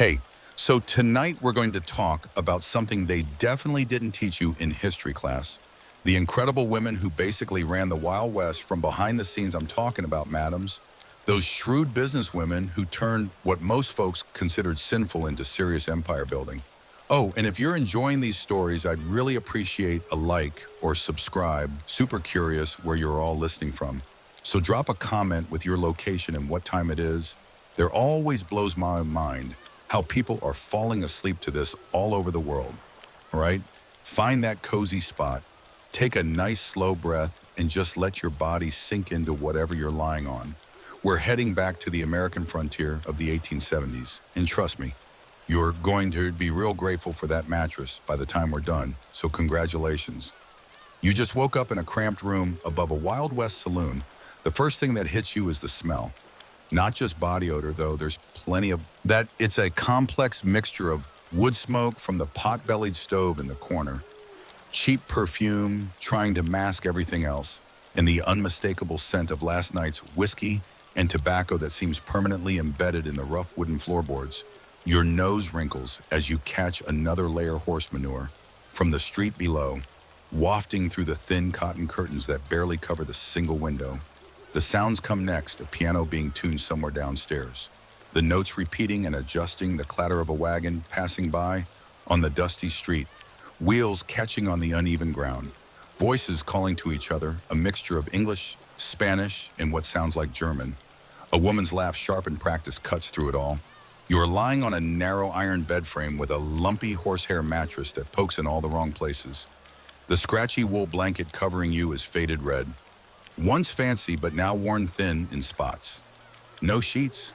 Hey, so tonight we're going to talk about something they definitely didn't teach you in history class. The incredible women who basically ran the Wild West from behind the scenes. I'm talking about, madams. Those shrewd businesswomen who turned what most folks considered sinful into serious empire building. Oh, and if you're enjoying these stories, I'd really appreciate a like or subscribe. Super curious where you're all listening from. So drop a comment with your location and what time it is. There always blows my mind how people are falling asleep to this all over the world. All right? Find that cozy spot, take a nice slow breath, and just let your body sink into whatever you're lying on. We're heading back to the American frontier of the 1870s. And trust me, you're going to be real grateful for that mattress by the time we're done. So congratulations. You just woke up in a cramped room above a Wild West saloon. The first thing that hits you is the smell. Not just body odor, though. There's plenty of that. It's a complex mixture of wood smoke from the pot-bellied stove in the corner, cheap perfume trying to mask everything else, and the unmistakable scent of last night's whiskey and tobacco that seems permanently embedded in the rough wooden floorboards. Your nose wrinkles as you catch another layer of horse manure from the street below, wafting through the thin cotton curtains that barely cover the single window. The sounds come next, a piano being tuned somewhere downstairs. The notes repeating and adjusting, the clatter of a wagon passing by on the dusty street, wheels catching on the uneven ground, voices calling to each other, a mixture of English, Spanish, and what sounds like German. A woman's laugh, sharp in practice, cuts through it all. You are lying on a narrow iron bed frame with a lumpy horsehair mattress that pokes in all the wrong places. The scratchy wool blanket covering you is faded red. Once fancy, but now worn thin in spots. No sheets?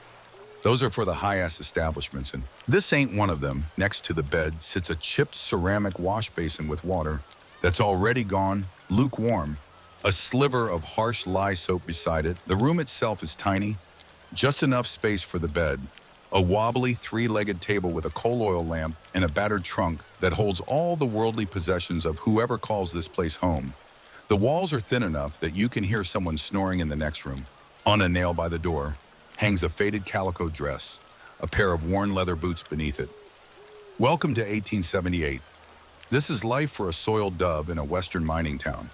Those are for the high-ass establishments, and this ain't one of them. Next to the bed sits a chipped ceramic wash basin with water that's already gone, lukewarm. A sliver of harsh lye soap beside it. The room itself is tiny, just enough space for the bed. A wobbly three-legged table with a coal oil lamp and a battered trunk that holds all the worldly possessions of whoever calls this place home. The walls are thin enough that you can hear someone snoring in the next room. On a nail by the door hangs a faded calico dress, a pair of worn leather boots beneath it. Welcome to 1878. This is life for a soiled dove in a western mining town.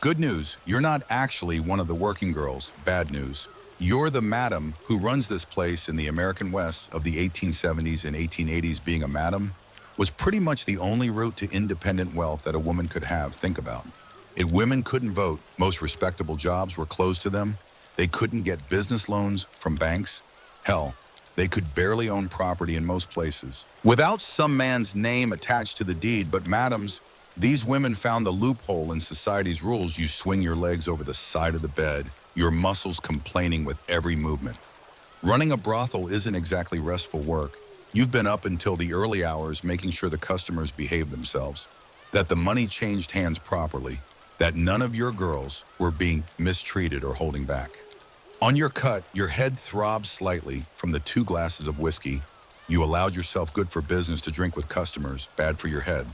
Good news, you're not actually one of the working girls. Bad news, you're the madam who runs this place. In the American West of the 1870s and 1880s, being a madam was pretty much the only route to independent wealth that a woman could have. Think about it. If women couldn't vote, most respectable jobs were closed to them. They couldn't get business loans from banks. Hell, they could barely own property in most places without some man's name attached to the deed. But madams, these women found the loophole in society's rules. You swing your legs over the side of the bed, your muscles complaining with every movement. Running a brothel isn't exactly restful work. You've been up until the early hours making sure the customers behave themselves, that the money changed hands properly, that none of your girls were being mistreated or holding back. On your cut, your head throbs slightly from the 2 glasses of whiskey. You allowed yourself good for business to drink with customers, bad for your head.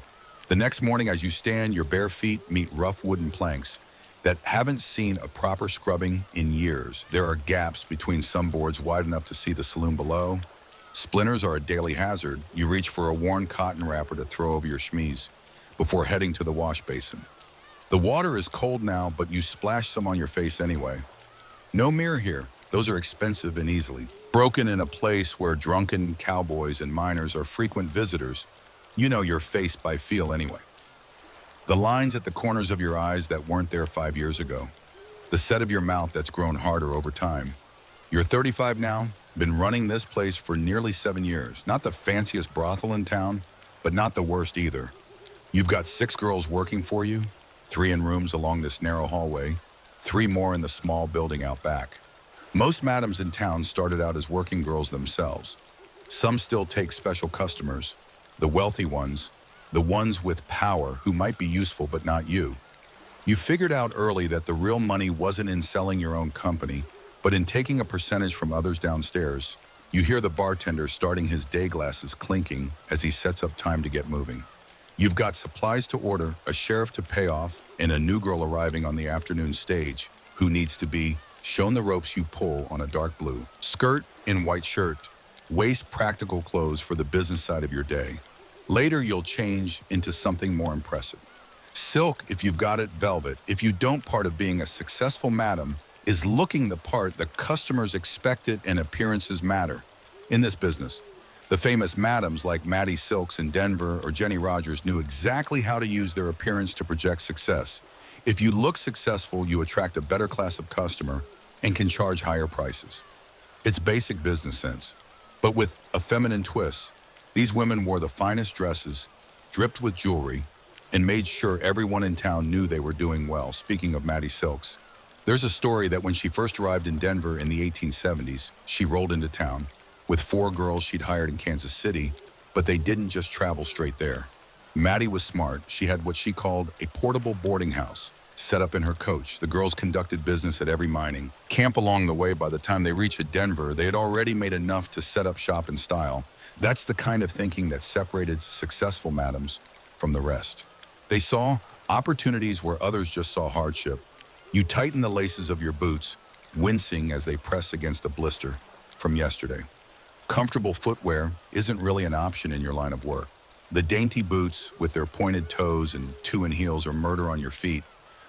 The next morning as you stand, your bare feet meet rough wooden planks that haven't seen a proper scrubbing in years. There are gaps between some boards wide enough to see the saloon below. Splinters are a daily hazard. You reach for a worn cotton wrapper to throw over your chemise before heading to the wash basin. The water is cold now, but you splash some on your face anyway. No mirror here. Those are expensive and easily broken in a place where drunken cowboys and miners are frequent visitors. You know your face by feel anyway. The lines at the corners of your eyes that weren't there 5 years ago. The set of your mouth that's grown harder over time. You're 35 now, been running this place for nearly 7 years. Not the fanciest brothel in town, but not the worst either. You've got 6 girls working for you, 3 in rooms along this narrow hallway, 3 more in the small building out back. Most madams in town started out as working girls themselves. Some still take special customers, the wealthy ones, the ones with power who might be useful but not you. You figured out early that the real money wasn't in selling your own company, but in taking a percentage from others downstairs. You hear the bartender starting his day glasses clinking as he sets up time to get moving. You've got supplies to order, a sheriff to pay off, and a new girl arriving on the afternoon stage who needs to be shown the ropes you pull on a dark blue skirt and white shirt. Waste practical clothes for the business side of your day. Later, you'll change into something more impressive. Silk, if you've got it, velvet. If you don't, part of being a successful madam is looking the part the customers expect it and appearances matter. In this business, the famous madams like Maddie Silks in Denver or Jenny Rogers knew exactly how to use their appearance to project success. If you look successful, you attract a better class of customer and can charge higher prices. It's basic business sense. But with a feminine twist, these women wore the finest dresses, dripped with jewelry, and made sure everyone in town knew they were doing well. Speaking of Maddie Silks, there's a story that when she first arrived in Denver in the 1870s, she rolled into town with 4 girls she'd hired in Kansas City, but they didn't just travel straight there. Maddie was smart. She had what she called a portable boarding house set up in her coach. The girls conducted business at every mining camp along the way. By the time they reached Denver, they had already made enough to set up shop in style. That's the kind of thinking that separated successful madams from the rest. They saw opportunities where others just saw hardship. You tighten the laces of your boots, wincing as they press against a blister from yesterday. Comfortable footwear isn't really an option in your line of work. The dainty boots with their pointed toes and two-in heels are murder on your feet,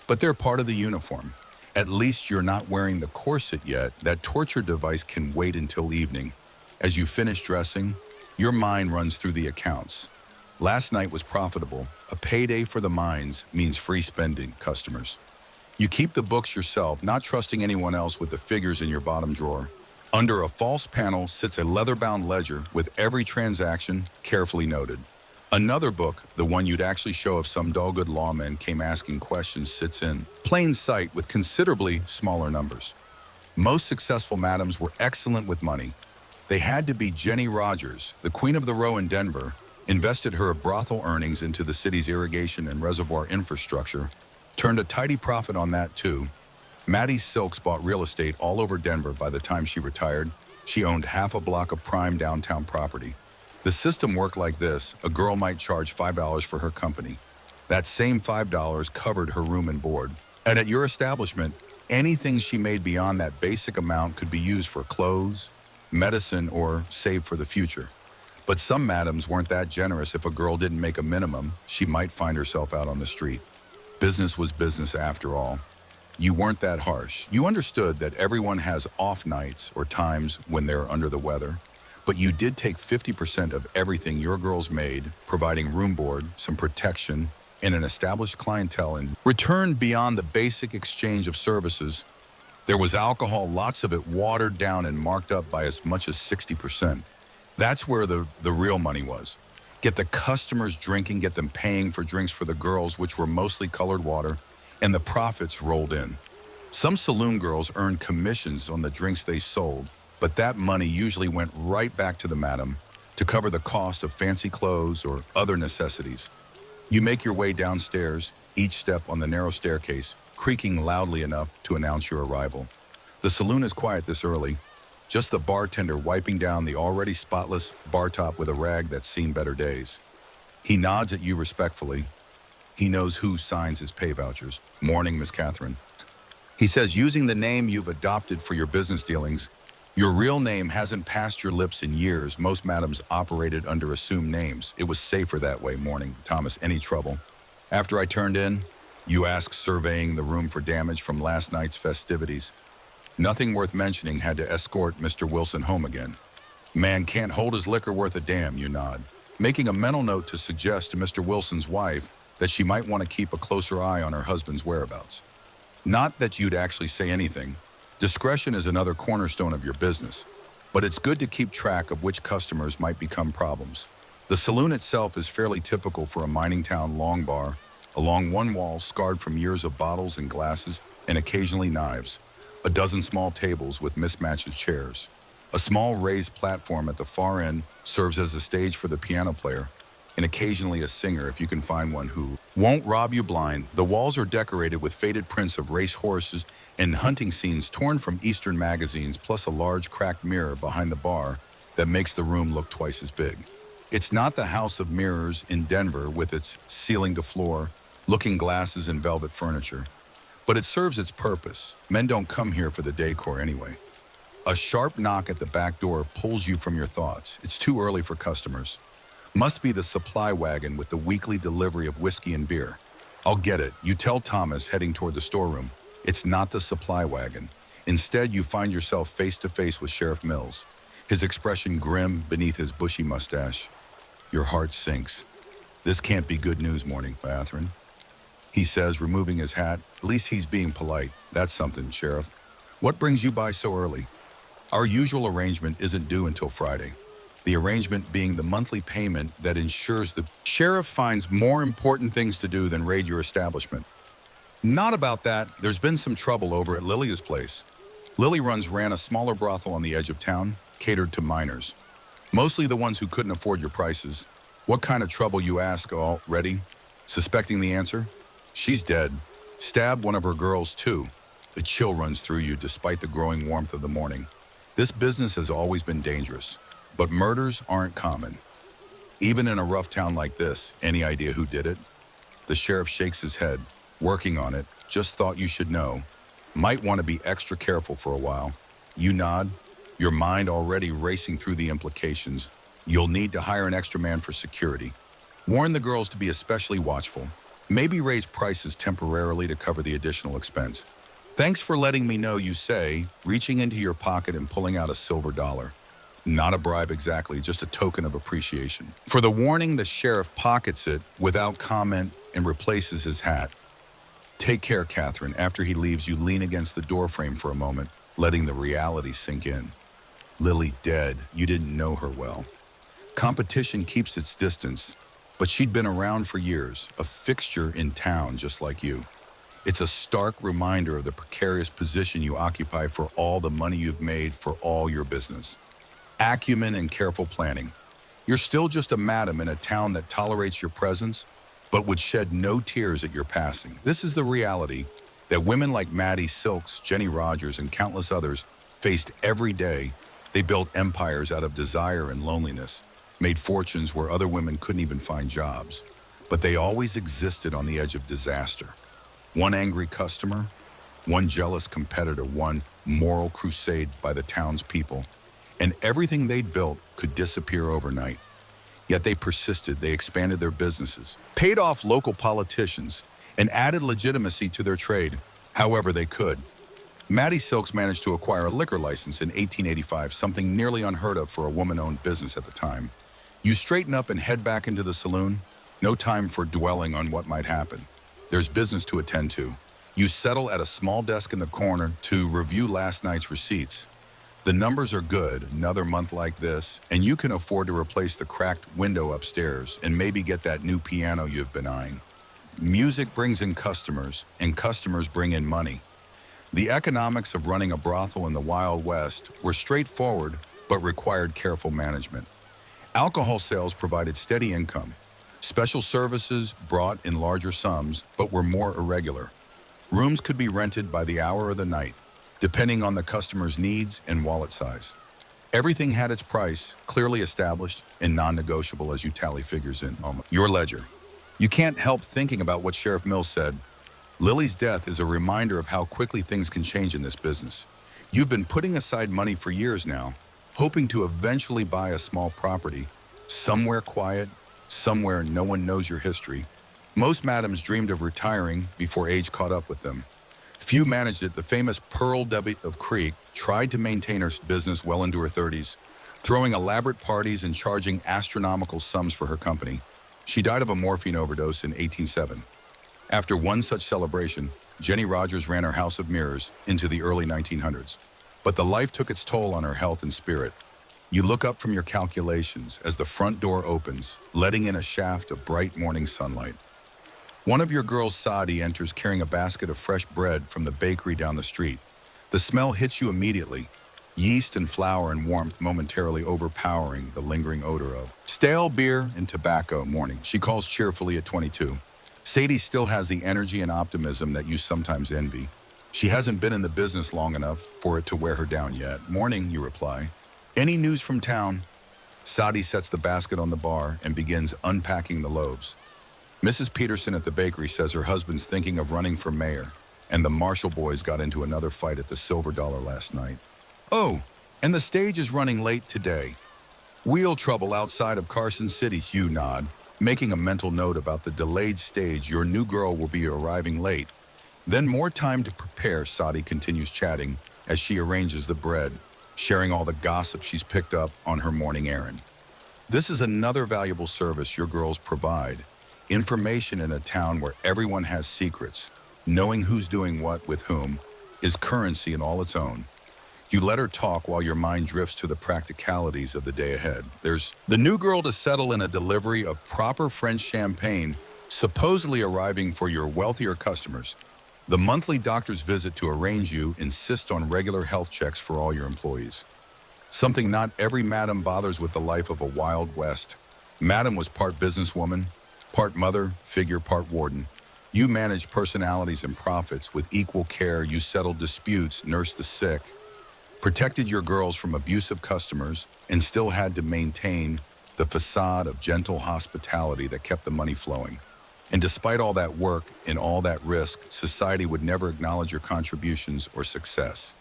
but they're part of the uniform. At least you're not wearing the corset yet. That torture device can wait until evening. As you finish dressing, your mind runs through the accounts. Last night was profitable. A payday for the mines means free spending, customers. You keep the books yourself, not trusting anyone else with the figures in your bottom drawer. Under a false panel sits a leather-bound ledger with every transaction carefully noted. Another book, the one you'd actually show if some dull-good lawman came asking questions, sits in plain sight with considerably smaller numbers. Most successful madams were excellent with money. They had to be Jenny Rogers, the queen of the row in Denver, invested her brothel earnings into the city's irrigation and reservoir infrastructure, turned a tidy profit on that too. Maddie Silks bought real estate all over Denver. By the time she retired, she owned half a block of prime downtown property. The system worked like this. A girl might charge $5 for her company. That same $5 covered her room and board. And at your establishment, anything she made beyond that basic amount could be used for clothes, medicine, or saved for the future. But some madams weren't that generous. If a girl didn't make a minimum, she might find herself out on the street. Business was business after all. You weren't that harsh. You understood that everyone has off nights or times when they're under the weather, but you did take 50% of everything your girls made, providing room board, some protection, and an established clientele in return. Beyond the basic exchange of services, there was alcohol, lots of it watered down and marked up by as much as 60%. That's where the real money was. Get the customers drinking, get them paying for drinks for the girls, which were mostly colored water, and the profits rolled in. Some saloon girls earned commissions on the drinks they sold, but that money usually went right back to the madam to cover the cost of fancy clothes or other necessities. You make your way downstairs, each step on the narrow staircase, creaking loudly enough to announce your arrival. The saloon is quiet this early, just the bartender wiping down the already spotless bar top with a rag that's seen better days. He nods at you respectfully. He knows who signs his pay vouchers. Morning, Miss Catherine. He says, using the name you've adopted for your business dealings, your real name hasn't passed your lips in years. Most madams operated under assumed names. It was safer that way. Morning, Thomas. Any trouble? After I turned in, you asked, surveying the room for damage from last night's festivities. Nothing worth mentioning. Had to escort Mr. Wilson home again. Man can't hold his liquor worth a damn, you nod, making a mental note to suggest to Mr. Wilson's wife that she might want to keep a closer eye on her husband's whereabouts. Not that you'd actually say anything. Discretion is another cornerstone of your business, but it's good to keep track of which customers might become problems. The saloon itself is fairly typical for a mining town long bar, along one wall scarred from years of bottles and glasses and occasionally knives. A dozen small tables with mismatched chairs. A small raised platform at the far end serves as a stage for the piano player, and occasionally a singer if you can find one who won't rob you blind. The walls are decorated with faded prints of race horses and hunting scenes torn from Eastern magazines, plus a large cracked mirror behind the bar that makes the room look twice as big. It's not the house of mirrors in Denver with its ceiling-to-floor looking glasses and velvet furniture, but it serves its purpose. Men don't come here for the decor anyway. A sharp knock at the back door pulls you from your thoughts. It's too early for customers. Must be the supply wagon with the weekly delivery of whiskey and beer. I'll get it. You tell Thomas, heading toward the storeroom. It's not the supply wagon. Instead, you find yourself face to face with Sheriff Mills, his expression grim beneath his bushy mustache. Your heart sinks. This can't be good news, morning, Catherine, he says, removing his hat. At least he's being polite. That's something, Sheriff. What brings you by so early? Our usual arrangement isn't due until Friday. The arrangement being the monthly payment that ensures the sheriff finds more important things to do than raid your establishment. Not about that. There's been some trouble over at Lilia's place. Lily ran a smaller brothel on the edge of town, catered to minors. Mostly the ones who couldn't afford your prices. What kind of trouble, you ask already? Suspecting the answer? She's dead. Stabbed one of her girls, too. A chill runs through you despite the growing warmth of the morning. This business has always been dangerous, but murders aren't common. Even in a rough town like this, any idea who did it? The sheriff shakes his head. Working on it. Just thought you should know. Might want to be extra careful for a while. You nod, your mind already racing through the implications. You'll need to hire an extra man for security. Warn the girls to be especially watchful. Maybe raise prices temporarily to cover the additional expense. Thanks for letting me know, you say, reaching into your pocket and pulling out a silver dollar. Not a bribe exactly, just a token of appreciation. For the warning, the sheriff pockets it without comment and replaces his hat. Take care, Catherine. After he leaves, you lean against the doorframe for a moment, letting the reality sink in. Lily dead. You didn't know her well. Competition keeps its distance, but she'd been around for years, a fixture in town just like you. It's a stark reminder of the precarious position you occupy for all the money you've made for all your business. Acumen and careful planning. You're still just a madam in a town that tolerates your presence, but would shed no tears at your passing. This is the reality that women like Maddie Silks, Jenny Rogers, and countless others faced every day. They built empires out of desire and loneliness, made fortunes where other women couldn't even find jobs. But they always existed on the edge of disaster. One angry customer, one jealous competitor, one moral crusade by the townspeople, and everything they'd built could disappear overnight. Yet they persisted. They expanded their businesses, paid off local politicians, and added legitimacy to their trade however they could. Maddie Silks managed to acquire a liquor license in 1885, something nearly unheard of for a woman-owned business at the time. You straighten up and head back into the saloon. No time for dwelling on what might happen. There's business to attend to. You settle at a small desk in the corner to review last night's receipts. The numbers are good, another month like this, and you can afford to replace the cracked window upstairs and maybe get that new piano you've been eyeing. Music brings in customers, and customers bring in money. The economics of running a brothel in the Wild West were straightforward, but required careful management. Alcohol sales provided steady income. Special services brought in larger sums, but were more irregular. Rooms could be rented by the hour or the night, depending on the customer's needs and wallet size. Everything had its price, clearly established and non-negotiable as you tally figures in your ledger. You can't help thinking about what Sheriff Mills said. Lily's death is a reminder of how quickly things can change in this business. You've been putting aside money for years now, hoping to eventually buy a small property, somewhere quiet, somewhere no one knows your history. Most madams dreamed of retiring before age caught up with them. Few managed it. The famous Pearl Debbie of Creek tried to maintain her business well into her 30s, throwing elaborate parties and charging astronomical sums for her company. She died of a morphine overdose in 1807. After one such celebration, Jenny Rogers ran her house of mirrors into the early 1900s. But the life took its toll on her health and spirit. You look up from your calculations as the front door opens, letting in a shaft of bright morning sunlight. One of your girls, Sadi, enters carrying a basket of fresh bread from the bakery down the street. The smell hits you immediately, yeast and flour and warmth momentarily overpowering the lingering odor of stale beer and tobacco. Morning, she calls cheerfully at 22. Sadie still has the energy and optimism that you sometimes envy. She hasn't been in the business long enough for it to wear her down yet. Morning, you reply. Any news from town? Sadi sets the basket on the bar and begins unpacking the loaves. Mrs. Peterson at the bakery says her husband's thinking of running for mayor, and the Marshall boys got into another fight at the Silver Dollar last night. Oh, and the stage is running late today. Wheel trouble outside of Carson City, Hugh nod, making a mental note about the delayed stage. Your new girl will be arriving late. Then more time to prepare, Sadi continues chatting as she arranges the bread, sharing all the gossip she's picked up on her morning errand. This is another valuable service your girls provide. Information in a town where everyone has secrets. Knowing who's doing what with whom is currency in all its own. You let her talk while your mind drifts to the practicalities of the day ahead. There's the new girl to settle in a delivery of proper French champagne, supposedly arriving for your wealthier customers. The monthly doctor's visit to arrange you insist on regular health checks for all your employees. Something not every madam bothers with the life of a Wild West. Madam was part businesswoman, part mother, figure, part warden. You manage personalities and profits with equal care. You settled disputes, nursed the sick, protected your girls from abusive customers, and still had to maintain the facade of gentle hospitality that kept the money flowing. And despite all that work and all that risk, society would never acknowledge your contributions or success.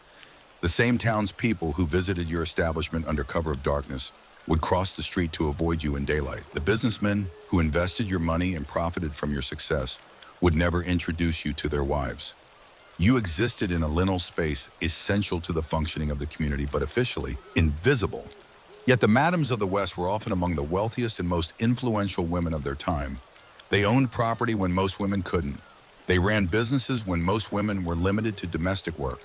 The same townspeople who visited your establishment under cover of darkness would cross the street to avoid you in daylight. The businessmen who invested your money and profited from your success would never introduce you to their wives. You existed in a liminal space essential to the functioning of the community, but officially invisible. Yet the madams of the West were often among the wealthiest and most influential women of their time. They owned property when most women couldn't. They ran businesses when most women were limited to domestic work.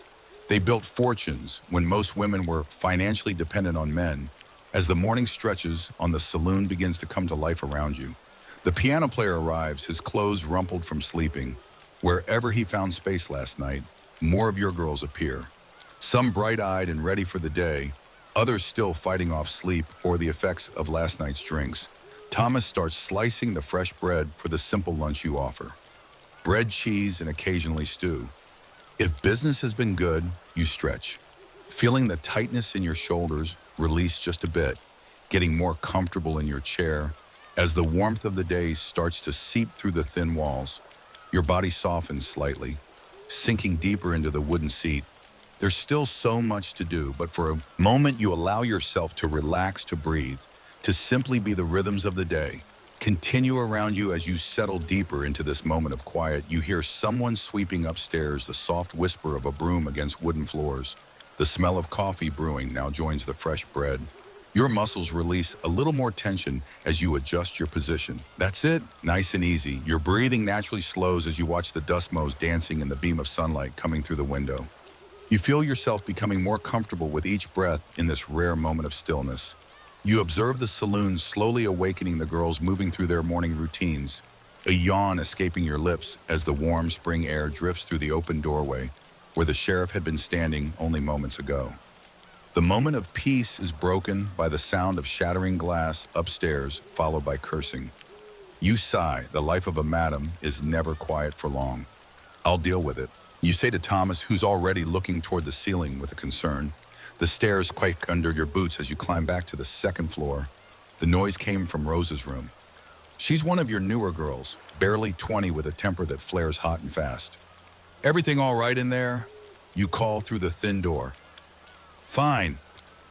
They built fortunes when most women were financially dependent on men. As the morning stretches on, the saloon begins to come to life around you. The piano player arrives, his clothes rumpled from sleeping. Wherever he found space last night, more of your girls appear. Some bright-eyed and ready for the day, others still fighting off sleep or the effects of last night's drinks. Thomas starts slicing the fresh bread for the simple lunch you offer. Bread, cheese, and occasionally stew. If business has been good, you stretch. Feeling the tightness in your shoulders, release just a bit, getting more comfortable in your chair. As the warmth of the day starts to seep through the thin walls, your body softens slightly, sinking deeper into the wooden seat. There's still so much to do, but for a moment you allow yourself to relax, to breathe, to simply be the rhythms of the day. Continue around you as you settle deeper into this moment of quiet. You hear someone sweeping upstairs, the soft whisper of a broom against wooden floors. The smell of coffee brewing now joins the fresh bread. Your muscles release a little more tension as you adjust your position. That's it, nice and easy. Your breathing naturally slows as you watch the dust motes dancing in the beam of sunlight coming through the window. You feel yourself becoming more comfortable with each breath in this rare moment of stillness. You observe the saloon slowly awakening, the girls moving through their morning routines, a yawn escaping your lips as the warm spring air drifts through the open doorway where the sheriff had been standing only moments ago. The moment of peace is broken by the sound of shattering glass upstairs, followed by cursing. You sigh. The life of a madam is never quiet for long. I'll deal with it, you say to Thomas, who's already looking toward the ceiling with a concern. The stairs quake under your boots as you climb back to the second floor. The noise came from Rose's room. She's one of your newer girls, barely 20, with a temper that flares hot and fast. Everything all right in there? You call through the thin door. Fine,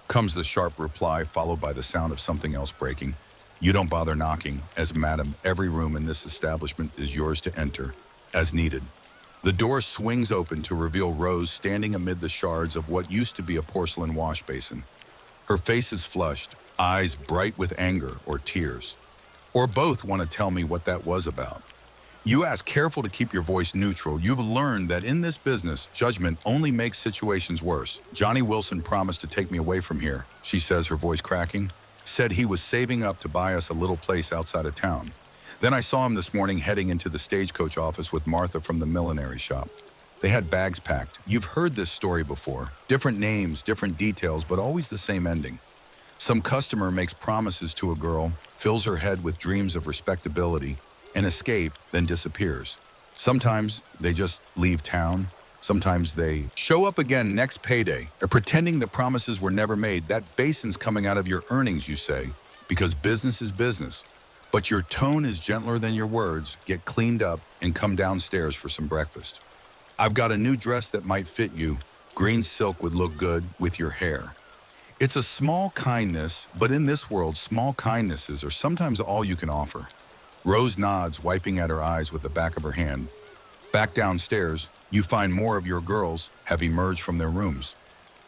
comes the sharp reply, followed by the sound of something else breaking. You don't bother knocking, as madam, every room in this establishment is yours to enter, as needed. The door swings open to reveal Rose standing amid the shards of what used to be a porcelain wash basin. Her face is flushed, eyes bright with anger or tears. Or both. Want to tell me what that was about? You ask, careful to keep your voice neutral. You've learned that in this business, judgment only makes situations worse. Johnny Wilson promised to take me away from here, she says, her voice cracking. Said he was saving up to buy us a little place outside of town. Then I saw him this morning heading into the stagecoach office with Martha from the millinery shop. They had bags packed. You've heard this story before. Different names, different details, but always the same ending. Some customer makes promises to a girl, fills her head with dreams of respectability, and escape, then disappears. Sometimes they just leave town. Sometimes they show up again next payday, or pretending the promises were never made. That basin's coming out of your earnings, you say, because business is business. But your tone is gentler than your words. Get cleaned up and come downstairs for some breakfast. I've got a new dress that might fit you. Green silk would look good with your hair. It's a small kindness, but in this world, small kindnesses are sometimes all you can offer. Rose nods, wiping at her eyes with the back of her hand. Back downstairs, you find more of your girls have emerged from their rooms.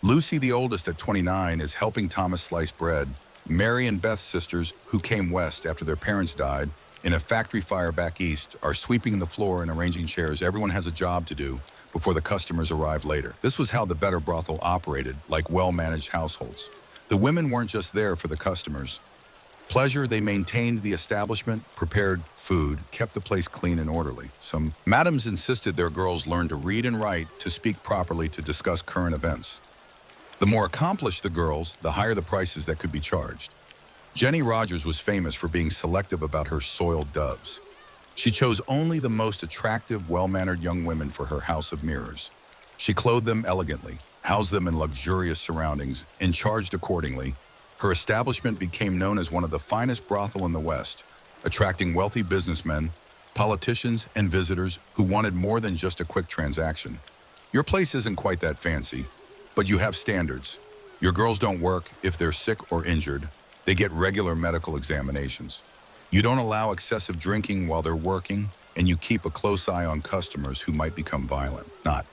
Lucy, the oldest at 29, is helping Thomas slice bread. Mary and Beth's sisters, who came west after their parents died in a factory fire back east, are sweeping the floor and arranging chairs. Everyone has a job to do before the customers arrive later. This was how the better brothel operated, like well-managed households. The women weren't just there for the customers' pleasure. They maintained the establishment, prepared food, kept the place clean and orderly. Some madams insisted their girls learn to read and write, to speak properly, to discuss current events. The more accomplished the girls, the higher the prices that could be charged. Jenny Rogers was famous for being selective about her soiled doves. She chose only the most attractive, well-mannered young women for her house of mirrors. She clothed them elegantly, housed them in luxurious surroundings, and charged accordingly. Her establishment became known as one of the finest brothel in the West, attracting wealthy businessmen, politicians, and visitors who wanted more than just a quick transaction. Your place isn't quite that fancy, but you have standards. Your girls don't work if they're sick or injured. They get regular medical examinations. You don't allow excessive drinking while they're working, and you keep a close eye on customers who might become violent. Not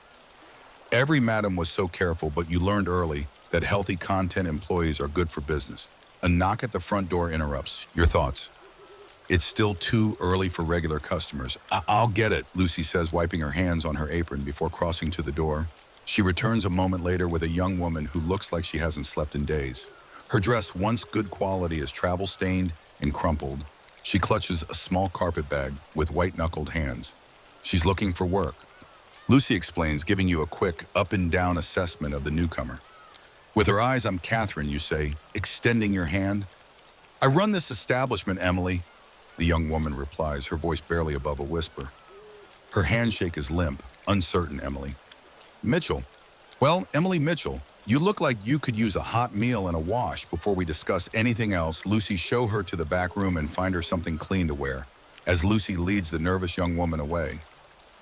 every madam was so careful, but you learned early that healthy content employees are good for business. A knock at the front door interrupts. Your thoughts? It's still too early for regular customers. I'll get it, Lucy says, wiping her hands on her apron before crossing to the door. She returns a moment later with a young woman who looks like she hasn't slept in days. Her dress, once good quality, is travel-stained and crumpled. She clutches a small carpet bag with white-knuckled hands. She's looking for work. Lucy explains, giving you a quick up-and-down assessment of the newcomer. With her eyes, "I'm Catherine," you say, extending your hand. "I run this establishment, Emily," the young woman replies, her voice barely above a whisper. Her handshake is limp, uncertain. "Emily Mitchell." "Well, Emily Mitchell, you look like you could use a hot meal and a wash before we discuss anything else." Lucy show her to the back room and find her something clean to wear, as Lucy leads the nervous young woman away.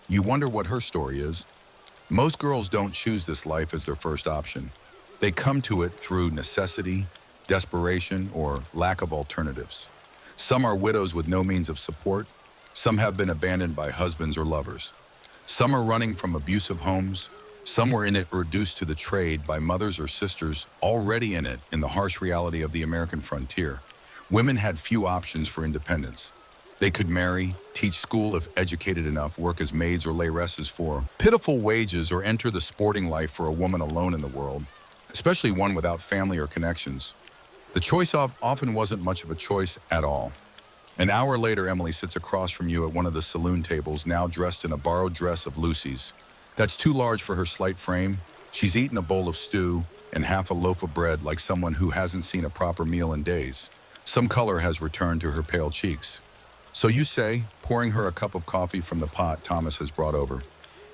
You wonder what her story is. Most girls don't choose this life as their first option. They come to it through necessity, desperation, or lack of alternatives. Some are widows with no means of support. Some have been abandoned by husbands or lovers. Some are running from abusive homes. Some were in it reduced to the trade by mothers or sisters already in it in the harsh reality of the American frontier. Women had few options for independence. They could marry, teach school if educated enough, work as maids or lairesses for pitiful wages, or enter the sporting life for a woman alone in the world, especially one without family or connections. The choice often wasn't much of a choice at all. An hour later, Emily sits across from you at one of the saloon tables, now dressed in a borrowed dress of Lucy's. That's too large for her slight frame. She's eaten a bowl of stew and half a loaf of bread like someone who hasn't seen a proper meal in days. Some color has returned to her pale cheeks. "So you say," pouring her a cup of coffee from the pot Thomas has brought over.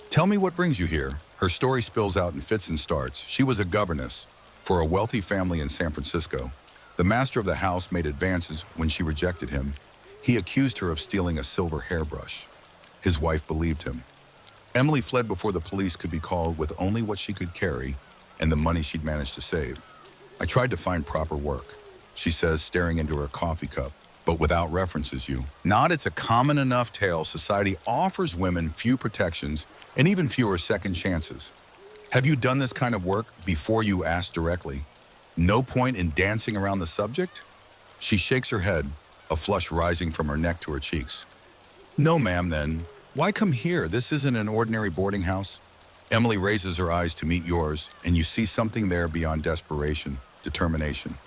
"Tell me what brings you here." Her story spills out in fits and starts. She was a governess for a wealthy family in San Francisco. The master of the house made advances when she rejected him. He accused her of stealing a silver hairbrush. His wife believed him. Emily fled before the police could be called with only what she could carry and the money she'd managed to save. "I tried to find proper work," she says, staring into her coffee cup, "but without references, you. Not it's a common enough tale. Society offers women few protections and even fewer second chances. Have you done this kind of work before?" you ask directly. "No point in dancing around the subject?" She shakes her head, a flush rising from her neck to her cheeks. "No, ma'am, then. Why come here? This isn't an ordinary boarding house." Emily raises her eyes to meet yours, and you see something there beyond desperation, determination.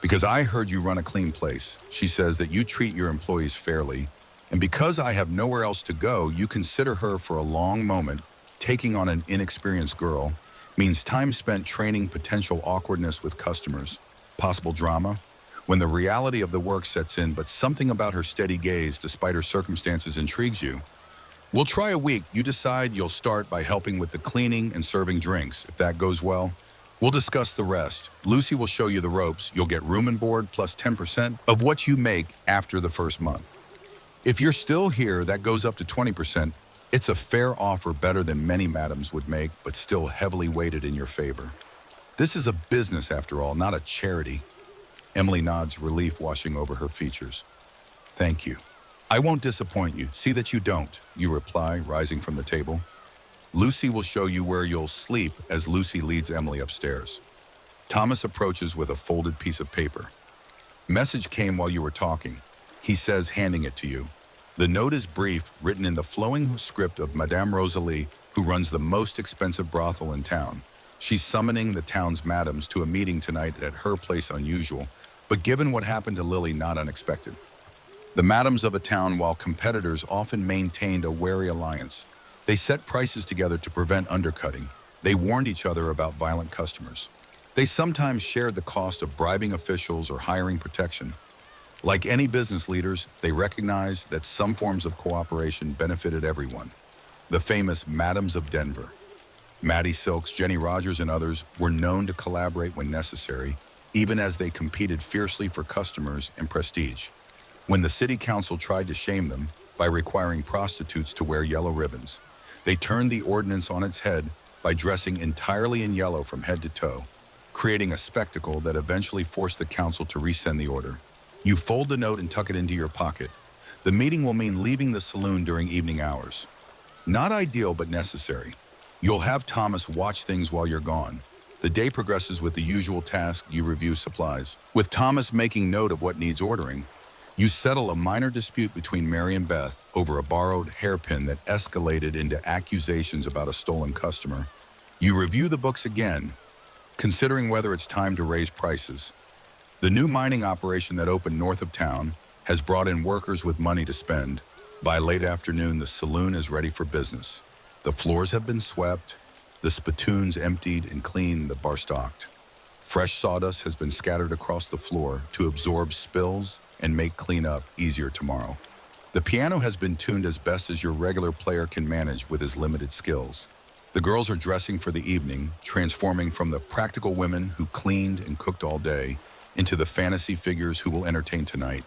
"Because I heard you run a clean place," she says, "that you treat your employees fairly. And because I have nowhere else to go, you consider her for a long moment. Taking on an inexperienced girl means time spent training, potential awkwardness with customers, possible drama, when the reality of the work sets in, but something about her steady gaze, despite her circumstances, intrigues you. We'll try a week. You decide you'll start by helping with the cleaning and serving drinks. If that goes well, we'll discuss the rest. Lucy will show you the ropes. You'll get room and board plus 10% of what you make after the first month. If you're still here, that goes up to 20%. It's a fair offer, better than many madams would make, but still heavily weighted in your favor. This is a business after all, not a charity. Emily nods, relief washing over her features. Thank you. I won't disappoint you. See that you don't, you reply, rising from the table. Lucy will show you where you'll sleep as Lucy leads Emily upstairs. Thomas approaches with a folded piece of paper. Message came while you were talking, he says, handing it to you. The note is brief, written in the flowing script of Madame Rosalie, who runs the most expensive brothel in town. She's summoning the town's madams to a meeting tonight at her place, unusual, but given what happened to Lily, not unexpected. The madams of a town, while competitors, often maintained a wary alliance. They set prices together to prevent undercutting. They warned each other about violent customers. They sometimes shared the cost of bribing officials or hiring protection. Like any business leaders, they recognized that some forms of cooperation benefited everyone. The famous Madams of Denver, Maddie Silks, Jenny Rogers, and others were known to collaborate when necessary, even as they competed fiercely for customers and prestige. When the city council tried to shame them by requiring prostitutes to wear yellow ribbons, they turned the ordinance on its head by dressing entirely in yellow from head to toe, creating a spectacle that eventually forced the council to rescind the order. You fold the note and tuck it into your pocket. The meeting will mean leaving the saloon during evening hours. Not ideal, but necessary. You'll have Thomas watch things while you're gone. The day progresses with the usual task: you review supplies. With Thomas making note of what needs ordering, you settle a minor dispute between Mary and Beth over a borrowed hairpin that escalated into accusations about a stolen customer. You review the books again, considering whether it's time to raise prices. The new mining operation that opened north of town has brought in workers with money to spend. By late afternoon, the saloon is ready for business. The floors have been swept, the spittoons emptied and cleaned, the bar stocked. Fresh sawdust has been scattered across the floor to absorb spills and make cleanup easier tomorrow. The piano has been tuned as best as your regular player can manage with his limited skills. The girls are dressing for the evening, transforming from the practical women who cleaned and cooked all day into the fantasy figures who will entertain tonight.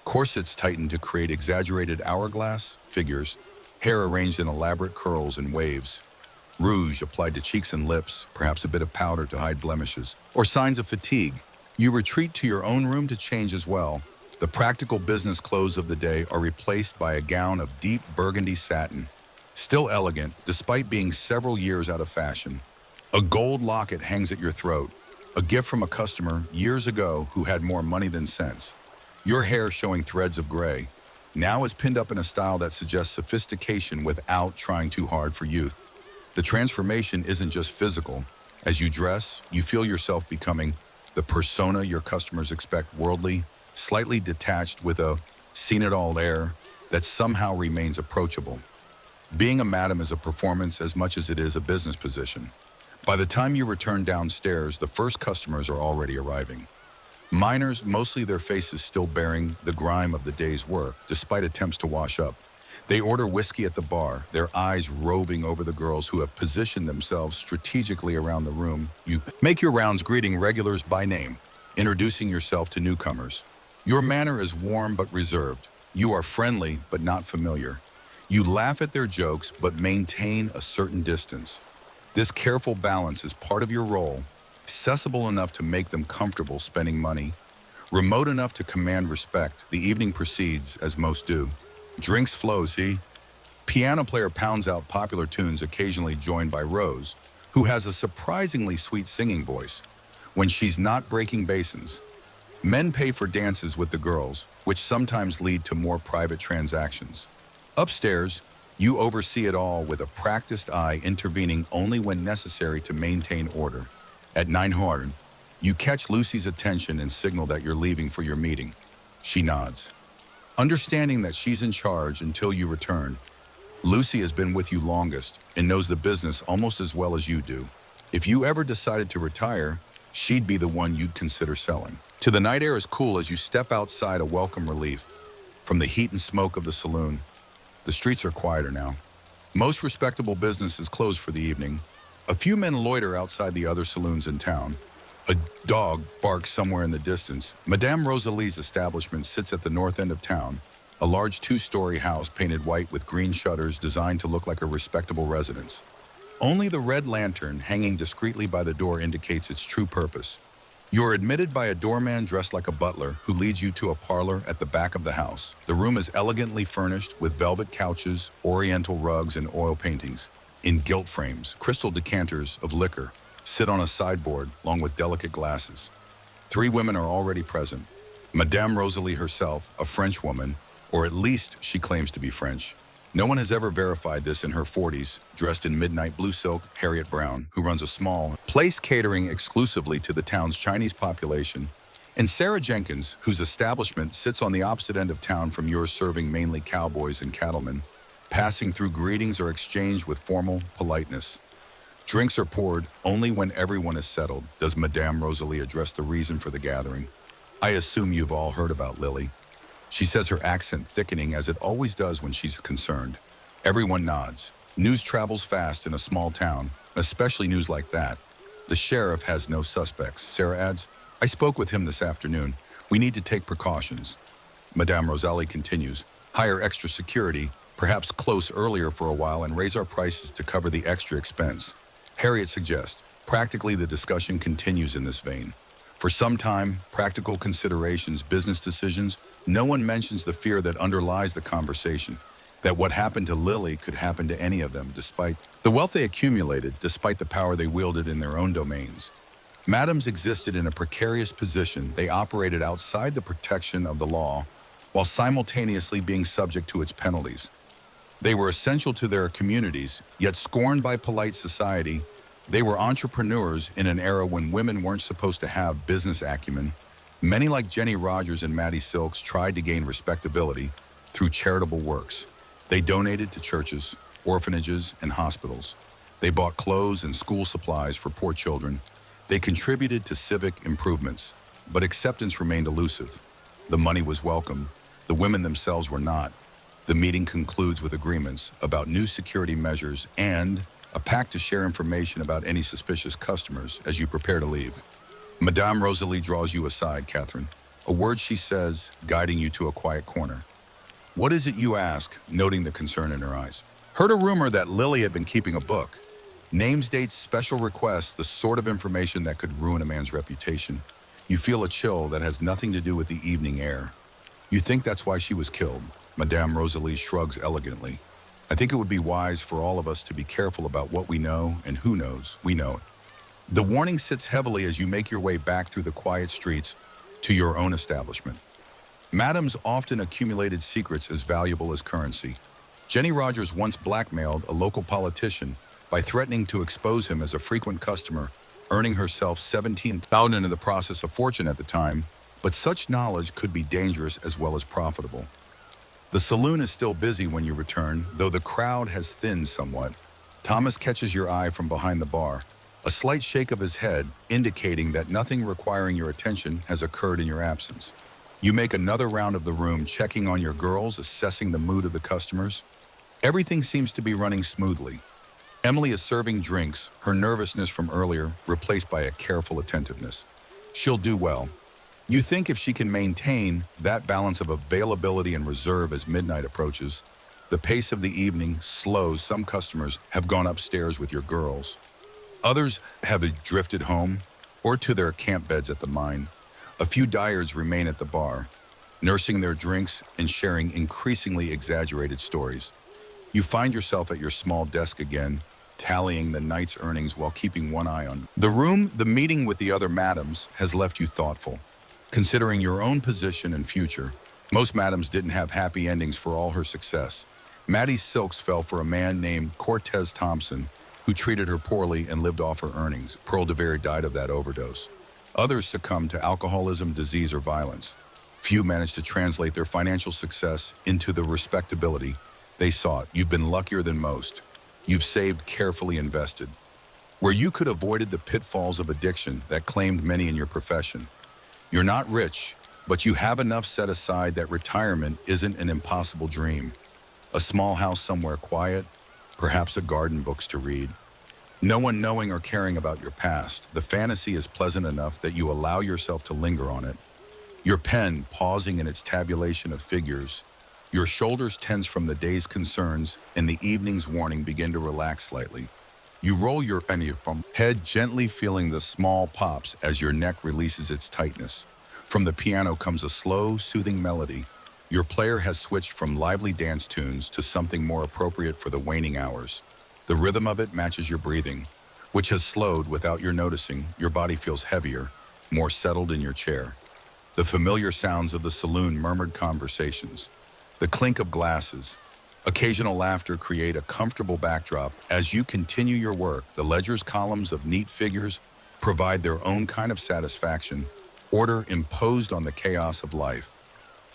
Corsets tightened to create exaggerated hourglass figures, hair arranged in elaborate curls and waves, rouge applied to cheeks and lips, perhaps a bit of powder to hide blemishes, or signs of fatigue. You retreat to your own room to change as well. The practical business clothes of the day are replaced by a gown of deep burgundy satin, still elegant despite being several years out of fashion. A gold locket hangs at your throat, a gift from a customer years ago who had more money than sense. Your hair, showing threads of gray, now is pinned up in a style that suggests sophistication without trying too hard for youth. The transformation isn't just physical. As you dress, you feel yourself becoming the persona your customers expect: worldly, slightly detached, with a seen-it-all air that somehow remains approachable. Being a madam is a performance as much as it is a business position. By the time you return downstairs, the first customers are already arriving. Miners, mostly their faces still bearing the grime of the day's work, despite attempts to wash up. They order whiskey at the bar, their eyes roving over the girls who have positioned themselves strategically around the room. You make your rounds, greeting regulars by name, introducing yourself to newcomers. Your manner is warm but reserved. You are friendly but not familiar. You laugh at their jokes but maintain a certain distance. This careful balance is part of your role, accessible enough to make them comfortable spending money, remote enough to command respect. The evening proceeds as most do. Drinks flow, see? Piano player pounds out popular tunes, occasionally joined by Rose, who has a surprisingly sweet singing voice when she's not breaking basins. Men pay for dances with the girls, which sometimes lead to more private transactions. Upstairs, you oversee it all with a practiced eye, intervening only when necessary to maintain order. At 9:00, you catch Lucy's attention and signal that you're leaving for your meeting. She nods, understanding that she's in charge until you return. Lucy has been with you longest and knows the business almost as well as you do. If you ever decided to retire, she'd be the one you'd consider selling. To the night air is cool as you step outside, a welcome relief from the heat and smoke of the saloon. The streets are quieter now. Most respectable businesses close for the evening. A few men loiter outside the other saloons in town. A dog barks somewhere in the distance. Madame Rosalie's establishment sits at the north end of town, a large two-story house painted white with green shutters designed to look like a respectable residence. Only the red lantern hanging discreetly by the door indicates its true purpose. You're admitted by a doorman dressed like a butler who leads you to a parlor at the back of the house. The room is elegantly furnished with velvet couches, oriental rugs, and oil paintings. In gilt frames, crystal decanters of liquor sit on a sideboard along with delicate glasses. 3 women are already present. Madame Rosalie herself, a French woman, or at least she claims to be French. No one has ever verified this in her 40s, dressed in midnight blue silk, Harriet Brown, who runs a small place catering exclusively to the town's Chinese population, and Sarah Jenkins, whose establishment sits on the opposite end of town from yours, serving mainly cowboys and cattlemen. Passing through, greetings are exchanged with formal politeness. Drinks are poured only when everyone is settled. Does Madame Rosalie address the reason for the gathering? I assume you've all heard about Lily. She says, her accent thickening as it always does when she's concerned. Everyone nods. News travels fast in a small town, especially news like that. The sheriff has no suspects. Sarah adds, I spoke with him this afternoon. We need to take precautions. Madame Rosalie continues, hire extra security, perhaps close earlier for a while and raise our prices to cover the extra expense. Harriet suggests, practically the discussion continues in this vein. For some time, practical considerations, business decisions, no one mentions the fear that underlies the conversation, that what happened to Lily could happen to any of them, despite the wealth they accumulated, despite the power they wielded in their own domains. Madams existed in a precarious position. They operated outside the protection of the law, while simultaneously being subject to its penalties. They were essential to their communities, yet scorned by polite society. They were entrepreneurs in an era when women weren't supposed to have business acumen. Many, like Jenny Rogers and Maddie Silks, tried to gain respectability through charitable works. They donated to churches, orphanages, and hospitals. They bought clothes and school supplies for poor children. They contributed to civic improvements, but acceptance remained elusive. The money was welcome. The women themselves were not. The meeting concludes with agreements about new security measures and a pact to share information about any suspicious customers as you prepare to leave. Madame Rosalie draws you aside, Catherine. A word she says, guiding you to a quiet corner. What is it, you ask, noting the concern in her eyes? Heard a rumor that Lily had been keeping a book. Names, dates, special requests, the sort of information that could ruin a man's reputation. You feel a chill that has nothing to do with the evening air. You think that's why she was killed. Madame Rosalie shrugs elegantly. I think it would be wise for all of us to be careful about what we know, and who knows we know it. The warning sits heavily as you make your way back through the quiet streets to your own establishment. Madams often accumulated secrets as valuable as currency. Jenny Rogers once blackmailed a local politician by threatening to expose him as a frequent customer, earning herself $17,000 in the process, a fortune at the time, but such knowledge could be dangerous as well as profitable. The saloon is still busy when you return, though the crowd has thinned somewhat. Thomas catches your eye from behind the bar, a slight shake of his head indicating that nothing requiring your attention has occurred in your absence. You make another round of the room, checking on your girls, assessing the mood of the customers. Everything seems to be running smoothly. Emily is serving drinks, her nervousness from earlier replaced by a careful attentiveness. She'll do well. You think if she can maintain that balance of availability and reserve as midnight approaches, the pace of the evening slows. Some customers have gone upstairs with your girls. Others have drifted home or to their camp beds at the mine. A few diehards remain at the bar, nursing their drinks and sharing increasingly exaggerated stories. You find yourself at your small desk again, tallying the night's earnings while keeping one eye on the room. The meeting with the other madams has left you thoughtful. Considering your own position and future, most madams didn't have happy endings for all her success. Maddie Silks fell for a man named Cortez Thompson, who treated her poorly and lived off her earnings. Pearl DeVere died of that overdose. Others succumbed to alcoholism, disease, or violence. Few managed to translate their financial success into the respectability they sought. You've been luckier than most. You've saved, carefully invested. Where you could avoided the pitfalls of addiction that claimed many in your profession. You're not rich, but you have enough set aside that retirement isn't an impossible dream. A small house somewhere quiet, perhaps a garden, books to read. No one knowing or caring about your past. The fantasy is pleasant enough that you allow yourself to linger on it. Your pen pausing in its tabulation of figures, Your shoulders tense from the day's concerns, and the evening's warning begin to relax slightly. You roll your head, gently feeling the small pops as your neck releases its tightness. From the piano comes a slow, soothing melody. Your player has switched from lively dance tunes to something more appropriate for the waning hours. The rhythm of it matches your breathing, which has slowed without your noticing. Your body feels heavier, more settled in your chair. The familiar sounds of the saloon murmured conversations, the clink of glasses, occasional laughter create a comfortable backdrop as you continue your work. The ledger's columns of neat figures provide their own kind of satisfaction, order imposed on the chaos of life.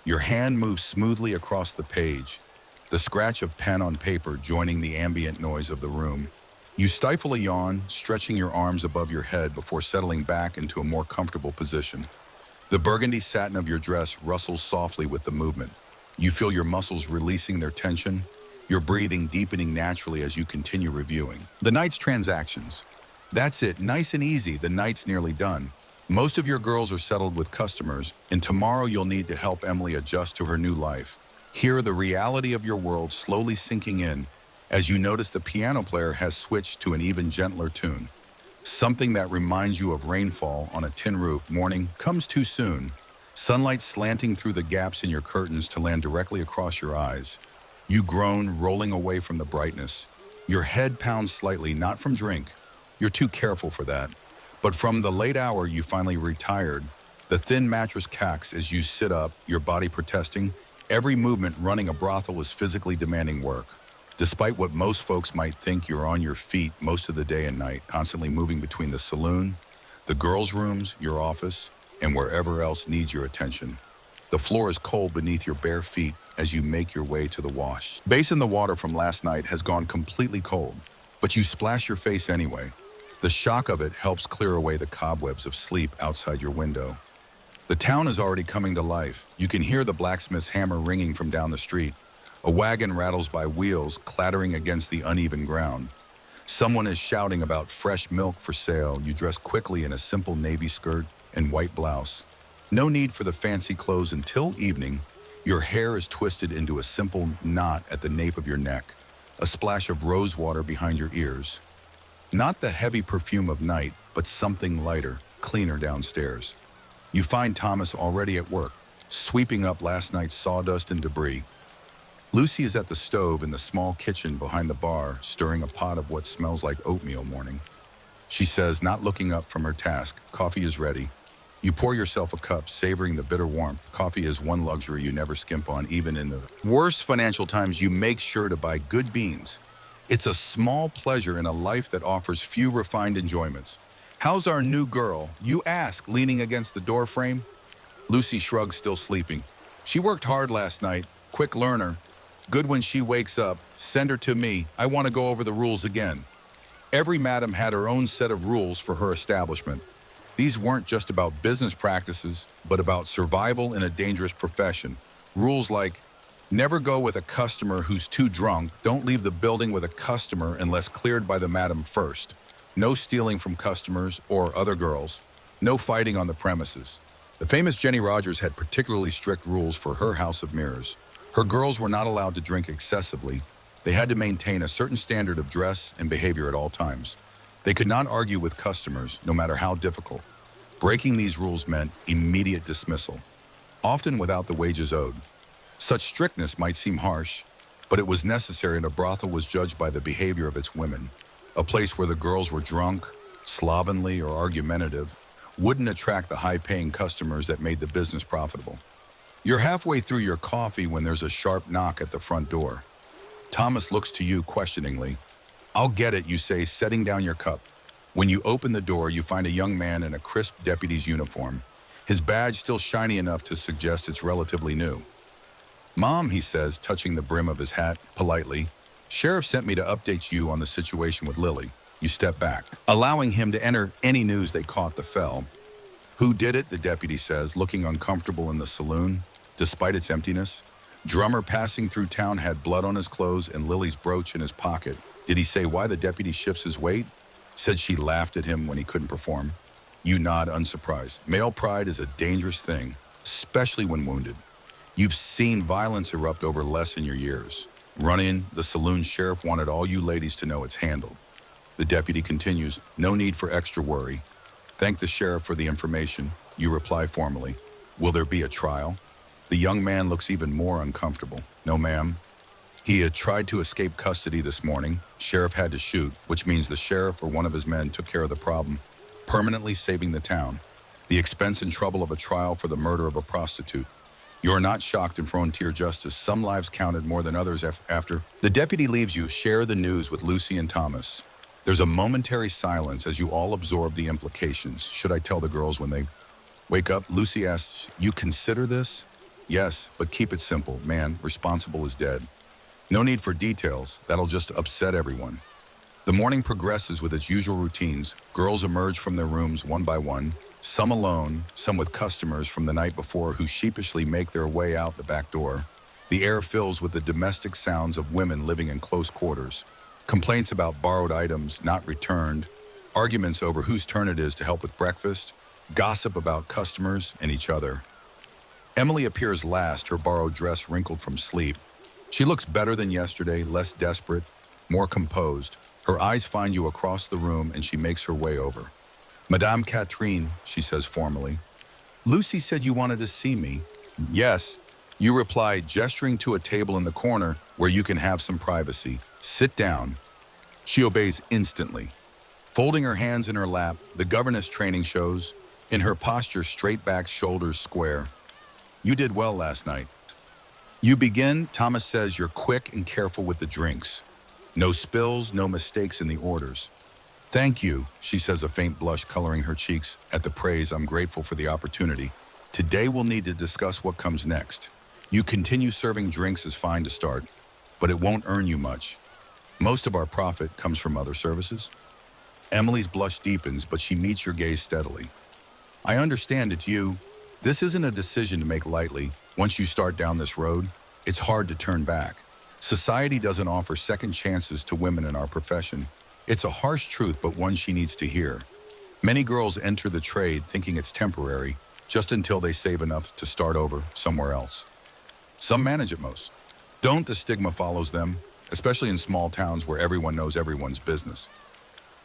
Your hand moves smoothly across the page, the scratch of pen on paper joining the ambient noise of the room. You stifle a yawn, stretching your arms above your head before settling back into a more comfortable position. The burgundy satin of your dress rustles softly with the movement. You feel your muscles releasing their tension, your breathing deepening naturally as you continue reviewing. The night's transactions. That's it, nice and easy, the night's nearly done. Most of your girls are settled with customers, and tomorrow you'll need to help Emily adjust to her new life. Hear the reality of your world slowly sinking in as you notice the piano player has switched to an even gentler tune. Something that reminds you of rainfall on a tin roof. Morning comes too soon. Sunlight slanting through the gaps in your curtains to land directly across your eyes. You groan, rolling away from the brightness. Your head pounds slightly, not from drink. You're too careful for that. But from the late hour you finally retired, the thin mattress cacks as you sit up, your body protesting. Every movement running a brothel is physically demanding work. Despite what most folks might think, you're on your feet most of the day and night, constantly moving between the saloon, the girls' rooms, your office, and wherever else needs your attention. The floor is cold beneath your bare feet as you make your way to the wash. Base in the water from last night has gone completely cold, but you splash your face anyway. The shock of it helps clear away the cobwebs of sleep outside your window. The town is already coming to life. You can hear the blacksmith's hammer ringing from down the street. A wagon rattles by, wheels clattering against the uneven ground. Someone is shouting about fresh milk for sale. You dress quickly in a simple navy skirt and white blouse. No need for the fancy clothes until evening. Your hair is twisted into a simple knot at the nape of your neck, a splash of rose water behind your ears. Not the heavy perfume of night, but something lighter, cleaner downstairs. You find Thomas already at work, sweeping up last night's sawdust and debris. Lucy is at the stove in the small kitchen behind the bar, stirring a pot of what smells like oatmeal morning. She says, not looking up from her task, coffee is ready. You pour yourself a cup, savoring the bitter warmth. Coffee is one luxury you never skimp on, even in the worst financial times. You make sure to buy good beans. It's a small pleasure in a life that offers few refined enjoyments. How's our new girl? You ask, leaning against the door frame. Lucy shrugs, still sleeping. She worked hard last night, quick learner. Good when she wakes up, send her to me. I want to go over the rules again. Every madam had her own set of rules for her establishment. These weren't just about business practices, but about survival in a dangerous profession. Rules like, never go with a customer who's too drunk. Don't leave the building with a customer unless cleared by the madam first. No stealing from customers or other girls. No fighting on the premises. The famous Jenny Rogers had particularly strict rules for her house of mirrors. Her girls were not allowed to drink excessively. They had to maintain a certain standard of dress and behavior at all times. They could not argue with customers, no matter how difficult. Breaking these rules meant immediate dismissal, often without the wages owed. Such strictness might seem harsh, but it was necessary, and a brothel was judged by the behavior of its women. A place where the girls were drunk, slovenly, or argumentative wouldn't attract the high-paying customers that made the business profitable. You're halfway through your coffee when there's a sharp knock at the front door. Thomas looks to you questioningly. I'll get it, you say, setting down your cup. When you open the door, you find a young man in a crisp deputy's uniform, his badge still shiny enough to suggest it's relatively new. Mom, he says, touching the brim of his hat politely, Sheriff sent me to update you on the situation with Lily. You step back, allowing him to enter any news they caught the fell. Who did it, the deputy says, looking uncomfortable in the saloon, despite its emptiness. Drummer passing through town had blood on his clothes and Lily's brooch in his pocket. Did he say why the deputy shifts his weight? Said she laughed at him when he couldn't perform. You nod, unsurprised. Male pride is a dangerous thing, especially when wounded. You've seen violence erupt over less in your years. Running the saloon, sheriff wanted all you ladies to know it's handled. The deputy continues, no need for extra worry. Thank the sheriff for the information. You reply formally. Will there be a trial? The young man looks even more uncomfortable. No, ma'am. He had tried to escape custody this morning. Sheriff had to shoot, which means the sheriff or one of his men took care of the problem, permanently saving the town. The expense and trouble of a trial for the murder of a prostitute. You're not shocked in frontier justice. Some lives counted more than others after. The deputy leaves you. Share the news with Lucy and Thomas. There's a momentary silence as you all absorb the implications. Should I tell the girls when they wake up? Lucy asks, you consider this? Yes, but keep it simple. Man, responsible is dead. No need for details. That'll just upset everyone. The morning progresses with its usual routines. Girls emerge from their rooms one by one, some alone, some with customers from the night before who sheepishly make their way out the back door. The air fills with the domestic sounds of women living in close quarters. Complaints about borrowed items not returned, arguments over whose turn it is to help with breakfast, gossip about customers and each other. Emily appears last, her borrowed dress wrinkled from sleep. She looks better than yesterday, less desperate, more composed. Her eyes find you across the room and she makes her way over. Madame Catherine, she says formally. Lucy said you wanted to see me. Yes, you reply, gesturing to a table in the corner where you can have some privacy. Sit down. She obeys instantly. Folding her hands in her lap, the governess training shows, in her posture straight back, shoulders square. You did well last night. You begin, Thomas says you're quick and careful with the drinks. No spills, no mistakes in the orders. Thank you, she says, a faint blush coloring her cheeks at the praise. I'm grateful for the opportunity. Today we'll need to discuss what comes next. You continue serving drinks is fine to start, but it won't earn you much. Most of our profit comes from other services. Emily's blush deepens, but she meets your gaze steadily. I understand it, you. This isn't a decision to make lightly. Once you start down this road, it's hard to turn back. Society doesn't offer second chances to women in our profession. It's a harsh truth, but one she needs to hear. Many girls enter the trade thinking it's temporary, just until they save enough to start over somewhere else. Some manage at most. Don't, the stigma follows them, especially in small towns where everyone knows everyone's business.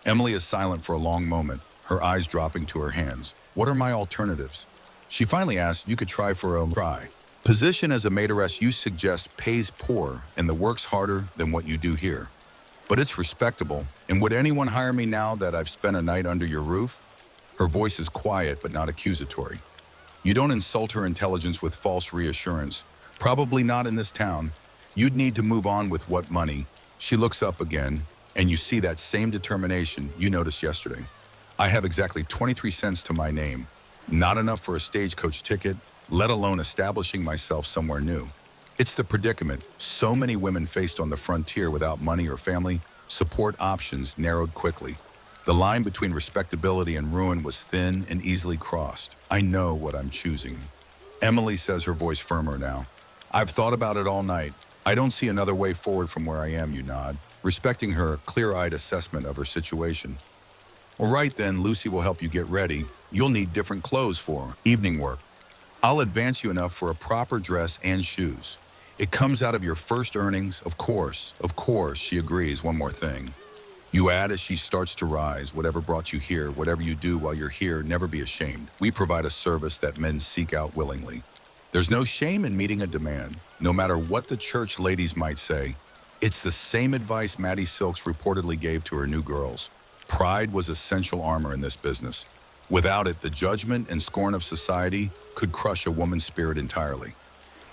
Emily is silent for a long moment, her eyes dropping to her hands. What are my alternatives? She finally asks, you could try for a try. Position as a maideress you suggest pays poor and the work's harder than what you do here. But it's respectable. And would anyone hire me now that I've spent a night under your roof? Her voice is quiet but not accusatory. You don't insult her intelligence with false reassurance. Probably not in this town. You'd need to move on with what money? She looks up again, and you see that same determination you noticed yesterday. I have exactly 23 cents to my name. Not enough for a stagecoach ticket, let alone establishing myself somewhere new. It's the predicament so many women faced on the frontier without money or family. Support options narrowed quickly. The line between respectability and ruin was thin and easily crossed. I know what I'm choosing. Emily says, her voice firmer now. I've thought about it all night. I don't see another way forward from where I am, you nod, respecting her clear-eyed assessment of her situation. All right then, Lucy will help you get ready. You'll need different clothes for evening work. I'll advance you enough for a proper dress and shoes. It comes out of your first earnings, of course, she agrees. One more thing. You add as she starts to rise, whatever brought you here, whatever you do while you're here, never be ashamed. We provide a service that men seek out willingly. There's no shame in meeting a demand, no matter what the church ladies might say. It's the same advice Maddie Silks reportedly gave to her new girls. Pride was essential armor in this business. Without it, the judgment and scorn of society could crush a woman's spirit entirely.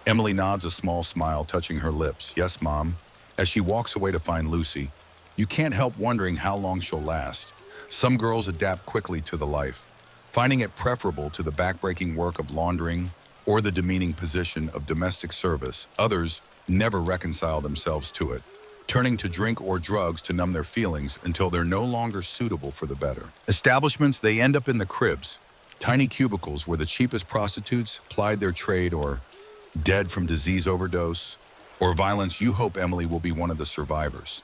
Emily nods, a small smile touching her lips. Yes, Mom. As she walks away to find Lucy, you can't help wondering how long she'll last. Some girls adapt quickly to the life, finding it preferable to the backbreaking work of laundering or the demeaning position of domestic service. Others never reconcile themselves to it, turning to drink or drugs to numb their feelings until they're no longer suitable for the better. Establishments, they end up in the cribs, tiny cubicles where the cheapest prostitutes plied their trade or dead from disease overdose or violence. You hope Emily will be one of the survivors,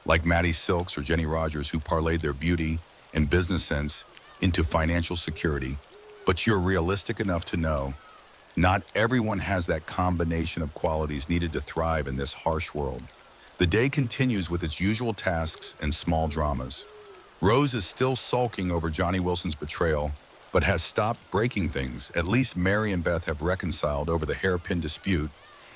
like Maddie Silks or Jenny Rogers, who parlayed their beauty and business sense into financial security. But you're realistic enough to know Not everyone has that combination of qualities needed to thrive in this harsh world. The day continues with its usual tasks and small dramas. Rose is still sulking over Johnny Wilson's betrayal, but has stopped breaking things. At least Mary and Beth have reconciled over the hairpin dispute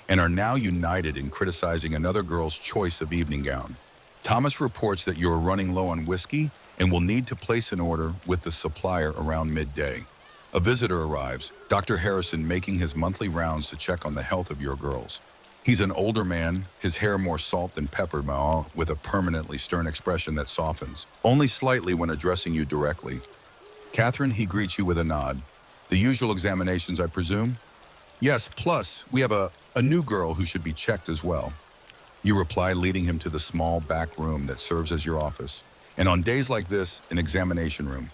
and are now united in criticizing another girl's choice of evening gown. Thomas reports that you are running low on whiskey and will need to place an order with the supplier around midday. A visitor arrives, Dr. Harrison making his monthly rounds to check on the health of your girls. He's an older man, his hair more salt than pepper, with a permanently stern expression that softens, only slightly when addressing you directly. Catherine, he greets you with a nod. The usual examinations, I presume? Yes, plus we have a new girl who should be checked as well. You reply, leading him to the small back room that serves as your office. And on days like this, an examination room.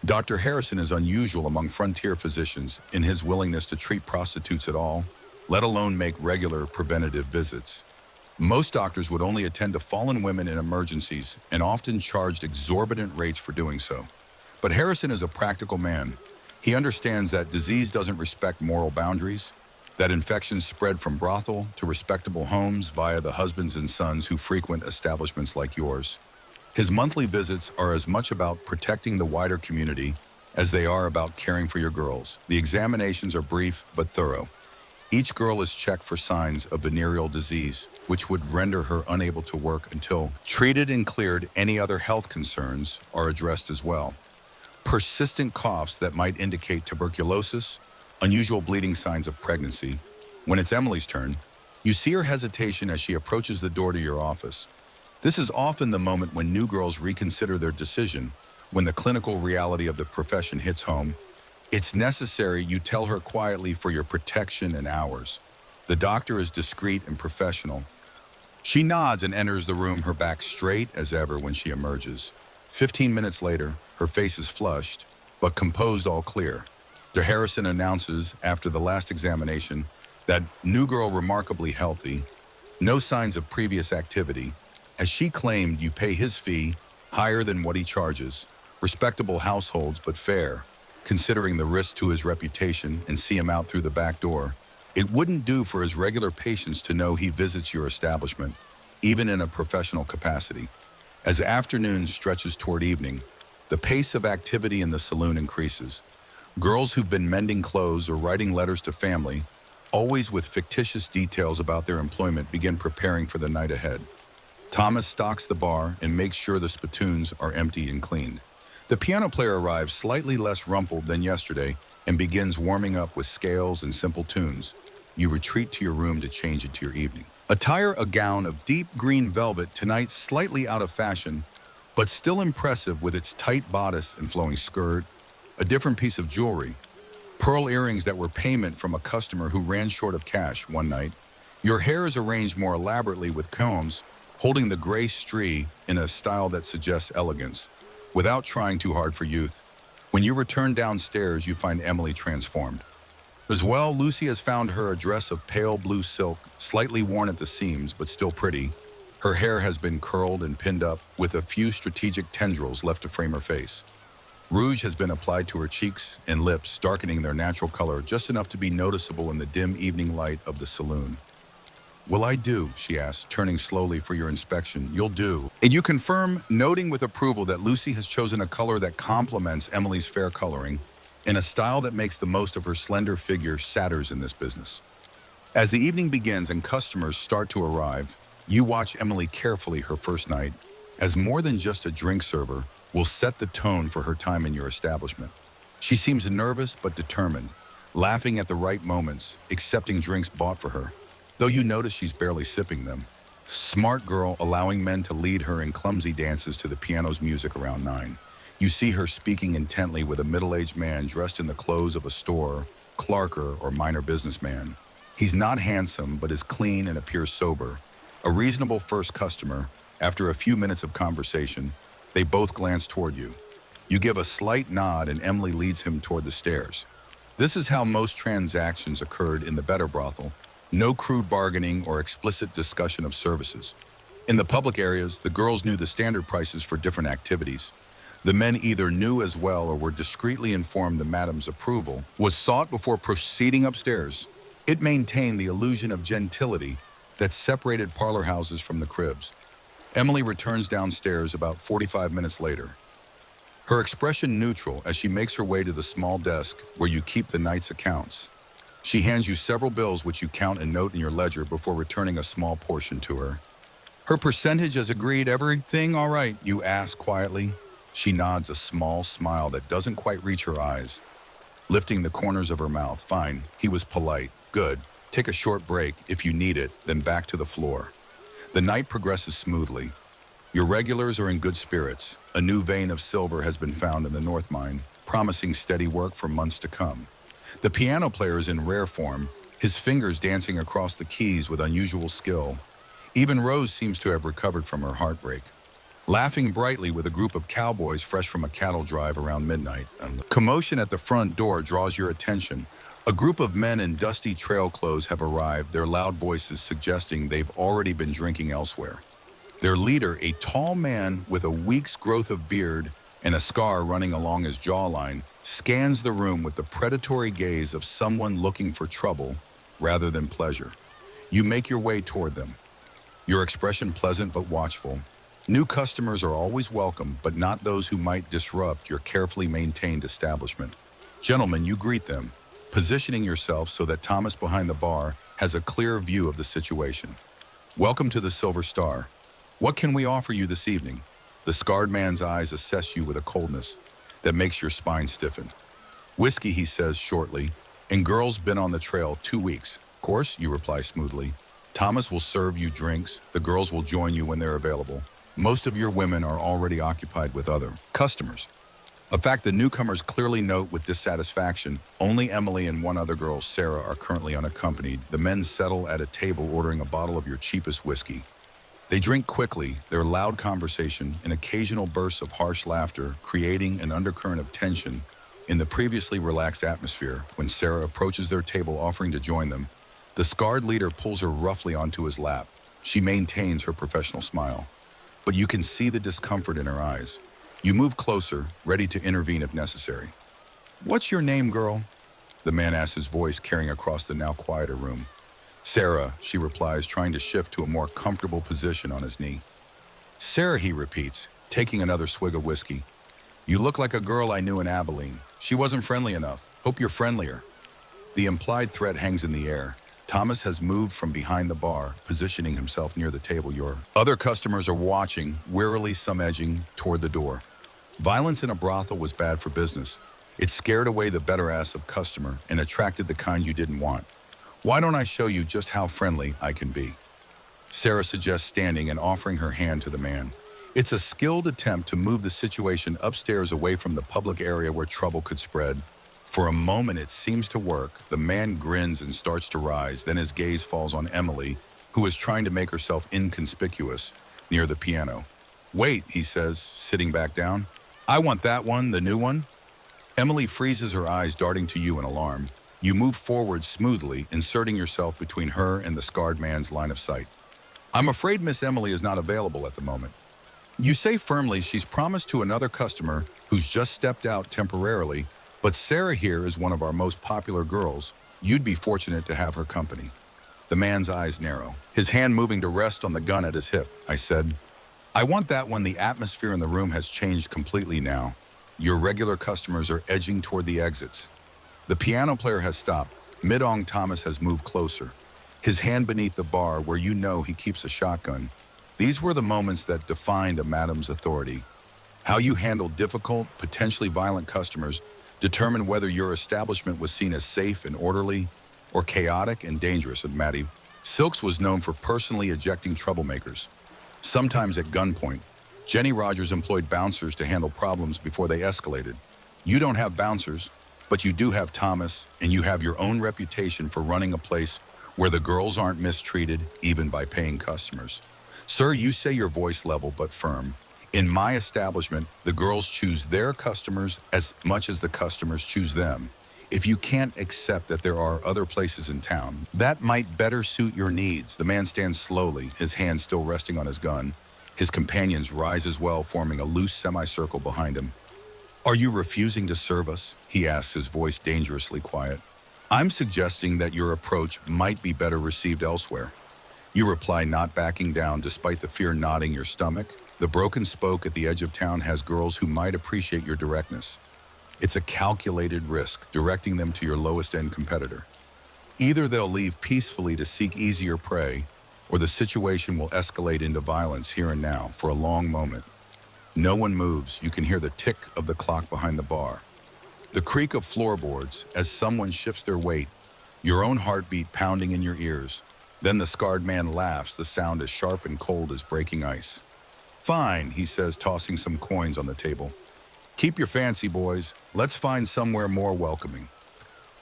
Dr. Harrison is unusual among frontier physicians in his willingness to treat prostitutes at all, let alone make regular preventative visits. Most doctors would only attend to fallen women in emergencies and often charged exorbitant rates for doing so. But Harrison is a practical man. He understands that disease doesn't respect moral boundaries, that infections spread from brothel to respectable homes via the husbands and sons who frequent establishments like yours. His monthly visits are as much about protecting the wider community as they are about caring for your girls. The examinations are brief but thorough. Each girl is checked for signs of venereal disease, which would render her unable to work until treated and cleared. Any other health concerns are addressed as well. Persistent coughs that might indicate tuberculosis, unusual bleeding signs of pregnancy. When it's Emily's turn, you see her hesitation as she approaches the door to your office. This is often the moment when new girls reconsider their decision, when the clinical reality of the profession hits home. It's necessary you tell her quietly for your protection and ours. The doctor is discreet and professional. She nods and enters the room, her back straight as ever when she emerges. 15 minutes later, her face is flushed, but composed, all clear. Dr. Harrison announces, after the last examination, that new girl remarkably healthy, no signs of previous activity. As she claimed, you pay his fee, higher than what he charges. Respectable households, but fair, considering the risk to his reputation, and see him out through the back door. It wouldn't do for his regular patients to know he visits your establishment, even in a professional capacity. As afternoon stretches toward evening, the pace of activity in the saloon increases. Girls who've been mending clothes or writing letters to family, always with fictitious details about their employment, begin preparing for the night ahead. Thomas stocks the bar and makes sure the spittoons are empty and cleaned. The piano player arrives slightly less rumpled than yesterday and begins warming up with scales and simple tunes. You retreat to your room to change into your evening. Attire a gown of deep green velvet, tonight slightly out of fashion, but still impressive with its tight bodice and flowing skirt. A different piece of jewelry. Pearl earrings that were payment from a customer who ran short of cash one night. Your hair is arranged more elaborately with combs, holding the gray strie in a style that suggests elegance, without trying too hard for youth. When you return downstairs, you find Emily transformed. As well, Lucy has found her a dress of pale blue silk, slightly worn at the seams, but still pretty. Her hair has been curled and pinned up, with a few strategic tendrils left to frame her face. Rouge has been applied to her cheeks and lips, darkening their natural color just enough to be noticeable in the dim evening light of the saloon. "Will I do?" she asks, turning slowly for your inspection. "You'll do." And you confirm, noting with approval that Lucy has chosen a color that complements Emily's fair coloring, in a style that makes the most of her slender figure. Satyrs in this business. As the evening begins and customers start to arrive, you watch Emily carefully her first night, as more than just a drink server, will set the tone for her time in your establishment. She seems nervous but determined, laughing at the right moments, accepting drinks bought for her, though you notice she's barely sipping them. Smart girl, allowing men to lead her in clumsy dances to the piano's music around 9. You see her speaking intently with a middle-aged man dressed in the clothes of a store, clerker, or minor businessman. He's not handsome, but is clean and appears sober. A reasonable first customer. After a few minutes of conversation, they both glance toward you. You give a slight nod and Emily leads him toward the stairs. This is how most transactions occurred in the better brothel. No crude bargaining or explicit discussion of services. In the public areas, the girls knew the standard prices for different activities. The men either knew as well or were discreetly informed the madam's approval was sought before proceeding upstairs. It maintained the illusion of gentility that separated parlor houses from the cribs. Emily returns downstairs about 45 minutes later. Her expression neutral as she makes her way to the small desk where you keep the night's accounts. She hands you several bills which you count and note in your ledger before returning a small portion to her. Her percentage as agreed, everything all right, you ask quietly. She nods a small smile that doesn't quite reach her eyes, lifting the corners of her mouth. Fine, he was polite. Good. Take a short break if you need it, then back to the floor. The night progresses smoothly. Your regulars are in good spirits. A new vein of silver has been found in the North Mine, promising steady work for months to come. The piano player is in rare form, his fingers dancing across the keys with unusual skill. Even Rose seems to have recovered from her heartbreak, laughing brightly with a group of cowboys fresh from a cattle drive around midnight. Commotion at the front door draws your attention. A group of men in dusty trail clothes have arrived, their loud voices suggesting they've already been drinking elsewhere. Their leader, a tall man with a week's growth of beard and a scar running along his jawline, scans the room with the predatory gaze of someone looking for trouble rather than pleasure. You make your way toward them, your expression pleasant but watchful. New customers are always welcome, but not those who might disrupt your carefully maintained establishment. Gentlemen, you greet them, positioning yourself so that Thomas behind the bar has a clear view of the situation. Welcome to the Silver Star. What can we offer you this evening? The scarred man's eyes assess you with a coldness that makes your spine stiffen. Whiskey, he says shortly, and girls been on the trail 2 weeks. Of course, you reply smoothly. Thomas will serve you drinks. The girls will join you when they're available. Most of your women are already occupied with other customers. A fact the newcomers clearly note with dissatisfaction. Only Emily and one other girl, Sarah, are currently unaccompanied. The men settle at a table ordering a bottle of your cheapest whiskey. They drink quickly, their loud conversation, and occasional bursts of harsh laughter, creating an undercurrent of tension in the previously relaxed atmosphere. When Sarah approaches their table offering to join them, the scarred leader pulls her roughly onto his lap. She maintains her professional smile, but you can see the discomfort in her eyes. You move closer, ready to intervene if necessary. What's your name, girl? The man asks, his voice carrying across the now quieter room. Sarah, she replies, trying to shift to a more comfortable position on his knee. Sarah, he repeats, taking another swig of whiskey. You look like a girl I knew in Abilene. She wasn't friendly enough. Hope you're friendlier. The implied threat hangs in the air. Thomas has moved from behind the bar, positioning himself near the table. Your other customers are watching, warily, some edging toward the door. Violence in a brothel was bad for business. It scared away the better ass of customer and attracted the kind you didn't want. Why don't I show you just how friendly I can be? Sarah suggests, standing and offering her hand to the man. It's a skilled attempt to move the situation upstairs away from the public area where trouble could spread. For a moment, it seems to work. The man grins and starts to rise. Then his gaze falls on Emily, who is trying to make herself inconspicuous near the piano. Wait, he says, sitting back down. I want that one, the new one. Emily freezes her eyes, darting to you in alarm. You move forward smoothly, inserting yourself between her and the scarred man's line of sight. I'm afraid Miss Emily is not available at the moment. You say firmly she's promised to another customer who's just stepped out temporarily, but Sarah here is one of our most popular girls. You'd be fortunate to have her company. The man's eyes narrow, his hand moving to rest on the gun at his hip. I said, I want that one. The atmosphere in the room has changed completely now. Your regular customers are edging toward the exits. The piano player has stopped. Midong Thomas has moved closer, his hand beneath the bar where you know he keeps a shotgun. These were the moments that defined a madam's authority. How you handled difficult, potentially violent customers determined whether your establishment was seen as safe and orderly or chaotic and dangerous. At Maddie, Silks was known for personally ejecting troublemakers, sometimes at gunpoint. Jenny Rogers employed bouncers to handle problems before they escalated. You don't have bouncers, but you do have Thomas, and you have your own reputation for running a place where the girls aren't mistreated, even by paying customers. Sir, you say your voice level but firm. In my establishment, the girls choose their customers as much as the customers choose them. If you can't accept that there are other places in town that might better suit your needs. The man stands slowly, his hand still resting on his gun, His companions rise as well, forming a loose semicircle behind him. "Are you refusing to serve us?" he asks, his voice dangerously quiet. "I'm suggesting that your approach might be better received elsewhere." You reply, not backing down despite the fear knotting your stomach. "The broken spoke at the edge of town has girls who might appreciate your directness. It's a calculated risk, directing them to your lowest-end competitor. Either they'll leave peacefully to seek easier prey, or the situation will escalate into violence here and now for a long moment." No one moves. You can hear the tick of the clock behind the bar, the creak of floorboards as someone shifts their weight, your own heartbeat pounding in your ears. Then the scarred man laughs, the sound as sharp and cold as breaking ice. "Fine," he says, tossing some coins on the table. "Keep your fancy, boys. Let's find somewhere more welcoming."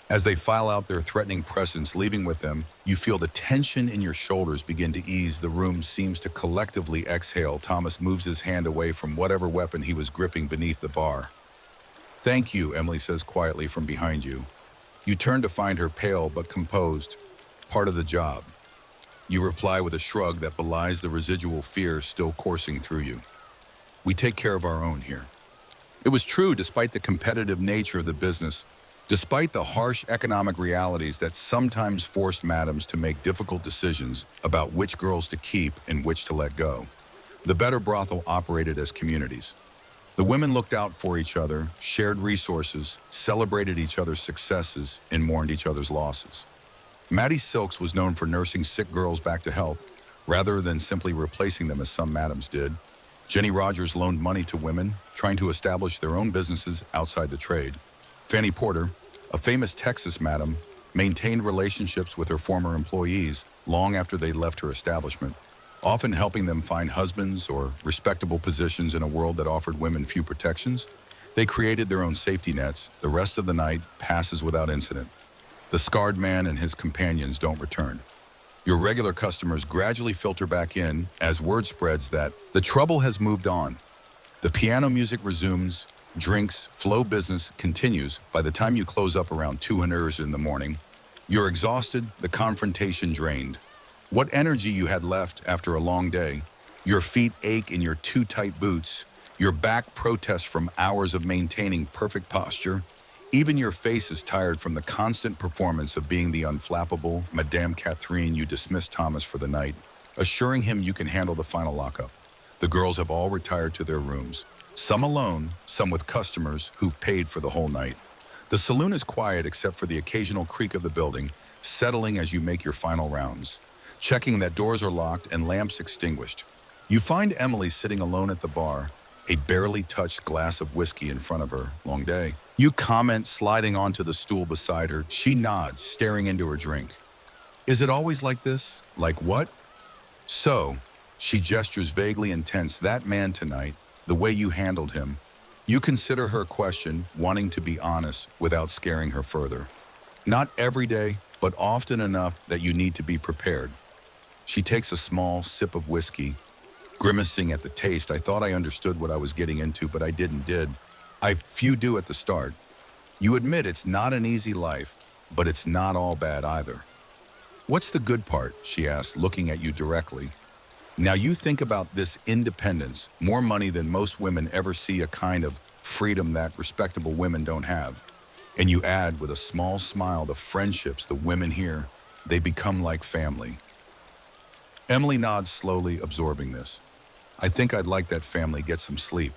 As they file out their threatening presence, leaving with them, you feel the tension in your shoulders begin to ease. The room seems to collectively exhale. Thomas moves his hand away from whatever weapon he was gripping beneath the bar. "Thank you," Emily says quietly from behind you. You turn to find her pale but composed. "Part of the job." You reply with a shrug that belies the residual fear still coursing through you. "We take care of our own here." It was true despite the competitive nature of the business, despite the harsh economic realities that sometimes forced madams to make difficult decisions about which girls to keep and which to let go. The better brothel operated as communities. The women looked out for each other, shared resources, celebrated each other's successes, and mourned each other's losses. Maddie Silks was known for nursing sick girls back to health, rather than simply replacing them as some madams did. Jenny Rogers loaned money to women trying to establish their own businesses outside the trade. Fanny Porter, a famous Texas madam, maintained relationships with her former employees long after they left her establishment, often helping them find husbands or respectable positions in a world that offered women few protections. They created their own safety nets. The rest of the night passes without incident. The scarred man and his companions don't return. Your regular customers gradually filter back in as word spreads that the trouble has moved on. The piano music resumes, drinks, flow business continues. By the time you close up around 2 hours in the morning, you're exhausted, the confrontation drained. What energy you had left after a long day. Your feet ache in your too tight boots. Your back protests from hours of maintaining perfect posture. Even your face is tired from the constant performance of being the unflappable Madame Catherine. You dismiss Thomas for the night, assuring him you can handle the final lockup. The girls have all retired to their rooms, some alone, some with customers who've paid for the whole night. The saloon is quiet except for the occasional creak of the building, settling as you make your final rounds, checking that doors are locked and lamps extinguished. You find Emily sitting alone at the bar, a barely touched glass of whiskey in front of her. "Long day." You comment, sliding onto the stool beside her. She nods, staring into her drink. "Is it always like this?" "Like what?" "So," she gestures vaguely intense, "that man tonight, the way you handled him." You consider her question, wanting to be honest without scaring her further. "Not every day, but often enough that you need to be prepared." She takes a small sip of whiskey, grimacing at the taste. "I thought I understood what I was getting into, but I did. Few do at the start." You admit it's not an easy life, but it's not all bad either. "What's the good part?" she asks, looking at you directly. Now you think about this independence, more money than most women ever see, a kind of freedom that respectable women don't have. And you add with a small smile the friendships the women here, they become like family. Emily nods slowly, absorbing this. "I think I'd like that family get some sleep."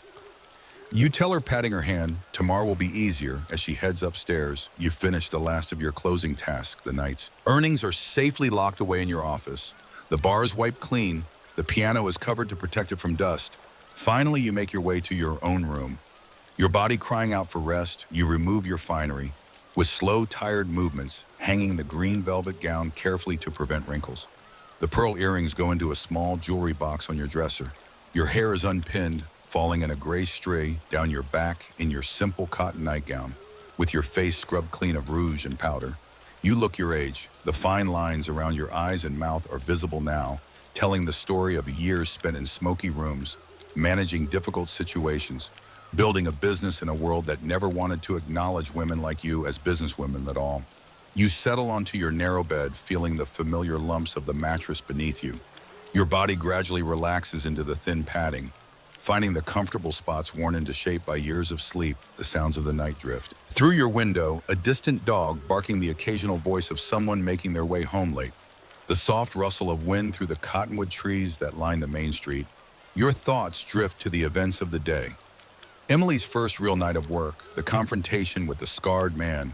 You tell her, patting her hand, tomorrow will be easier. As she heads upstairs, you finish the last of your closing tasks. The night's earnings are safely locked away in your office. The bar is wiped clean. The piano is covered to protect it from dust. Finally, you make your way to your own room. Your body crying out for rest, you remove your finery, with slow, tired movements, hanging the green velvet gown carefully to prevent wrinkles. The pearl earrings go into a small jewelry box on your dresser. Your hair is unpinned, falling in a gray stray down your back in your simple cotton nightgown, with your face scrubbed clean of rouge and powder. You look your age. The fine lines around your eyes and mouth are visible now, telling the story of years spent in smoky rooms, managing difficult situations, building a business in a world that never wanted to acknowledge women like you as businesswomen at all. You settle onto your narrow bed, feeling the familiar lumps of the mattress beneath you. Your body gradually relaxes into the thin padding, finding the comfortable spots worn into shape by years of sleep, the sounds of the night drift. Through your window, a distant dog barking the occasional voice of someone making their way home late. The soft rustle of wind through the cottonwood trees that line the main street. Your thoughts drift to the events of the day. Emily's first real night of work, the confrontation with the scarred man,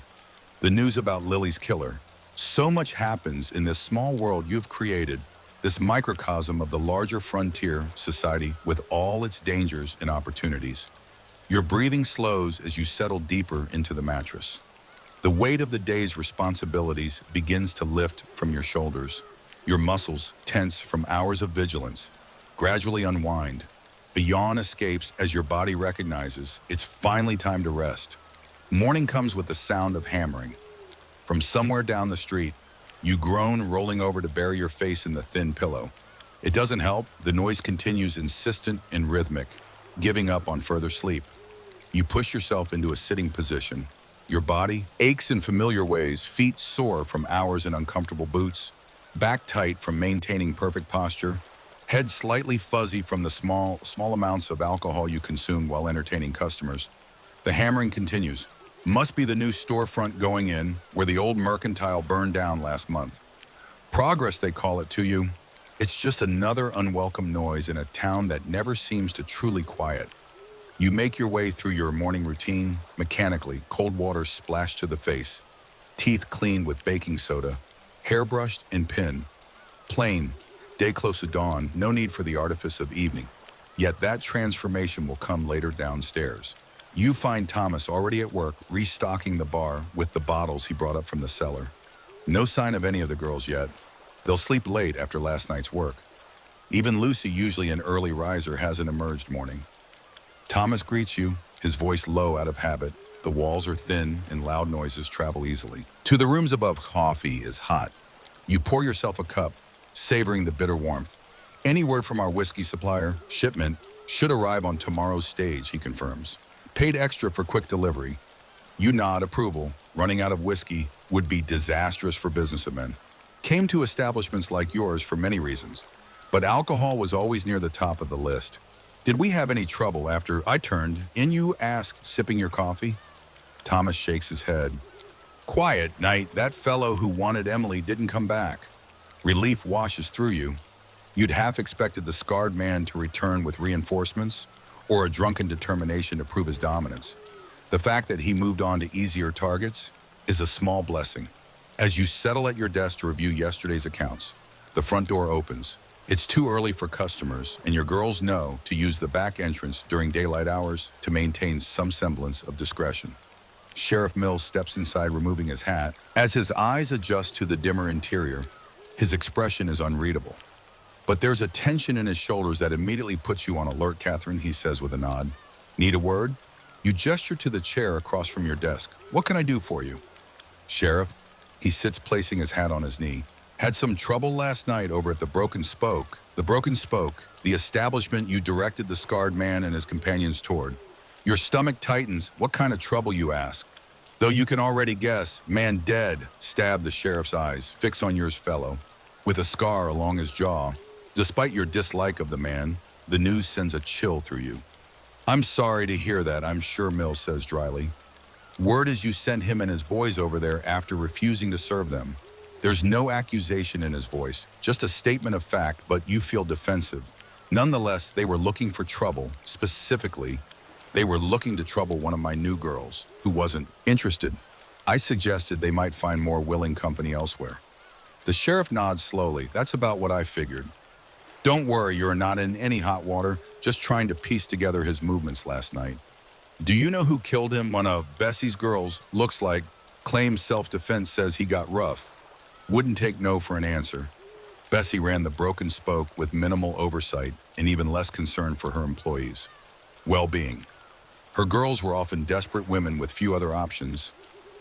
the news about Lily's killer. So much happens in this small world you've created, this microcosm of the larger frontier society with all its dangers and opportunities. Your breathing slows as you settle deeper into the mattress. The weight of the day's responsibilities begins to lift from your shoulders. Your muscles, tense from hours of vigilance, gradually unwind. A yawn escapes as your body recognizes it's finally time to rest. Morning comes with the sound of hammering. From somewhere down the street, you groan, rolling over to bury your face in the thin pillow. It doesn't help. The noise continues, insistent and rhythmic, giving up on further sleep. You push yourself into a sitting position. Your body aches in familiar ways, feet sore from hours in uncomfortable boots, back tight from maintaining perfect posture, head slightly fuzzy from the small amounts of alcohol you consumed while entertaining customers. The hammering continues. Must be the new storefront going in, where the old mercantile burned down last month. Progress, they call it to you. It's just another unwelcome noise in a town that never seems to truly quiet. You make your way through your morning routine, mechanically, cold water splashed to the face, teeth cleaned with baking soda, hair brushed and pinned. Plain, day close to dawn, no need for the artifice of evening. Yet that transformation will come later downstairs. You find Thomas already at work, restocking the bar with the bottles he brought up from the cellar. No sign of any of the girls yet. They'll sleep late after last night's work. Even Lucy, usually an early riser, hasn't emerged morning. Thomas greets you, his voice low out of habit. The walls are thin and loud noises travel easily. To the rooms above, coffee is hot. You pour yourself a cup, savoring the bitter warmth. Any word from our whiskey supplier? Shipment should arrive on tomorrow's stage, he confirms. Paid extra for quick delivery. You nod approval. Running out of whiskey would be disastrous for businessmen. Came to establishments like yours for many reasons, but alcohol was always near the top of the list. Did we have any trouble after I turned in, you ask, sipping your coffee? Thomas shakes his head. Quiet night. That fellow who wanted Emily didn't come back. Relief washes through you. You'd half expected the scarred man to return with reinforcements, or a drunken determination to prove his dominance. The fact that he moved on to easier targets is a small blessing. As you settle at your desk to review yesterday's accounts, the front door opens. It's too early for customers, and your girls know to use the back entrance during daylight hours to maintain some semblance of discretion. Sheriff Mills steps inside, removing his hat. As his eyes adjust to the dimmer interior, his expression is unreadable. But there's a tension in his shoulders that immediately puts you on alert, Catherine, he says with a nod. Need a word? You gesture to the chair across from your desk. What can I do for you? Sheriff, he sits, placing his hat on his knee. Had some trouble last night over at the Broken Spoke. The Broken Spoke, the establishment you directed the scarred man and his companions toward. Your stomach tightens. What kind of trouble, you ask? Though you can already guess, man dead, stabbed the sheriff's eyes, fix on yours fellow, with a scar along his jaw. Despite your dislike of the man, the news sends a chill through you. I'm sorry to hear that, I'm sure, Mills says dryly. Word is you sent him and his boys over there after refusing to serve them. There's no accusation in his voice, just a statement of fact, but you feel defensive. Nonetheless, they were looking for trouble. Specifically, they were looking to trouble one of my new girls, who wasn't interested. I suggested they might find more willing company elsewhere. The sheriff nods slowly. That's about what I figured. Don't worry, you're not in any hot water, just trying to piece together his movements last night. Do you know who killed him? One of Bessie's girls, looks like, claims self-defense, says he got rough. Wouldn't take no for an answer. Bessie ran the Broken Spoke with minimal oversight and even less concern for her employees' well-being. Her girls were often desperate women with few other options,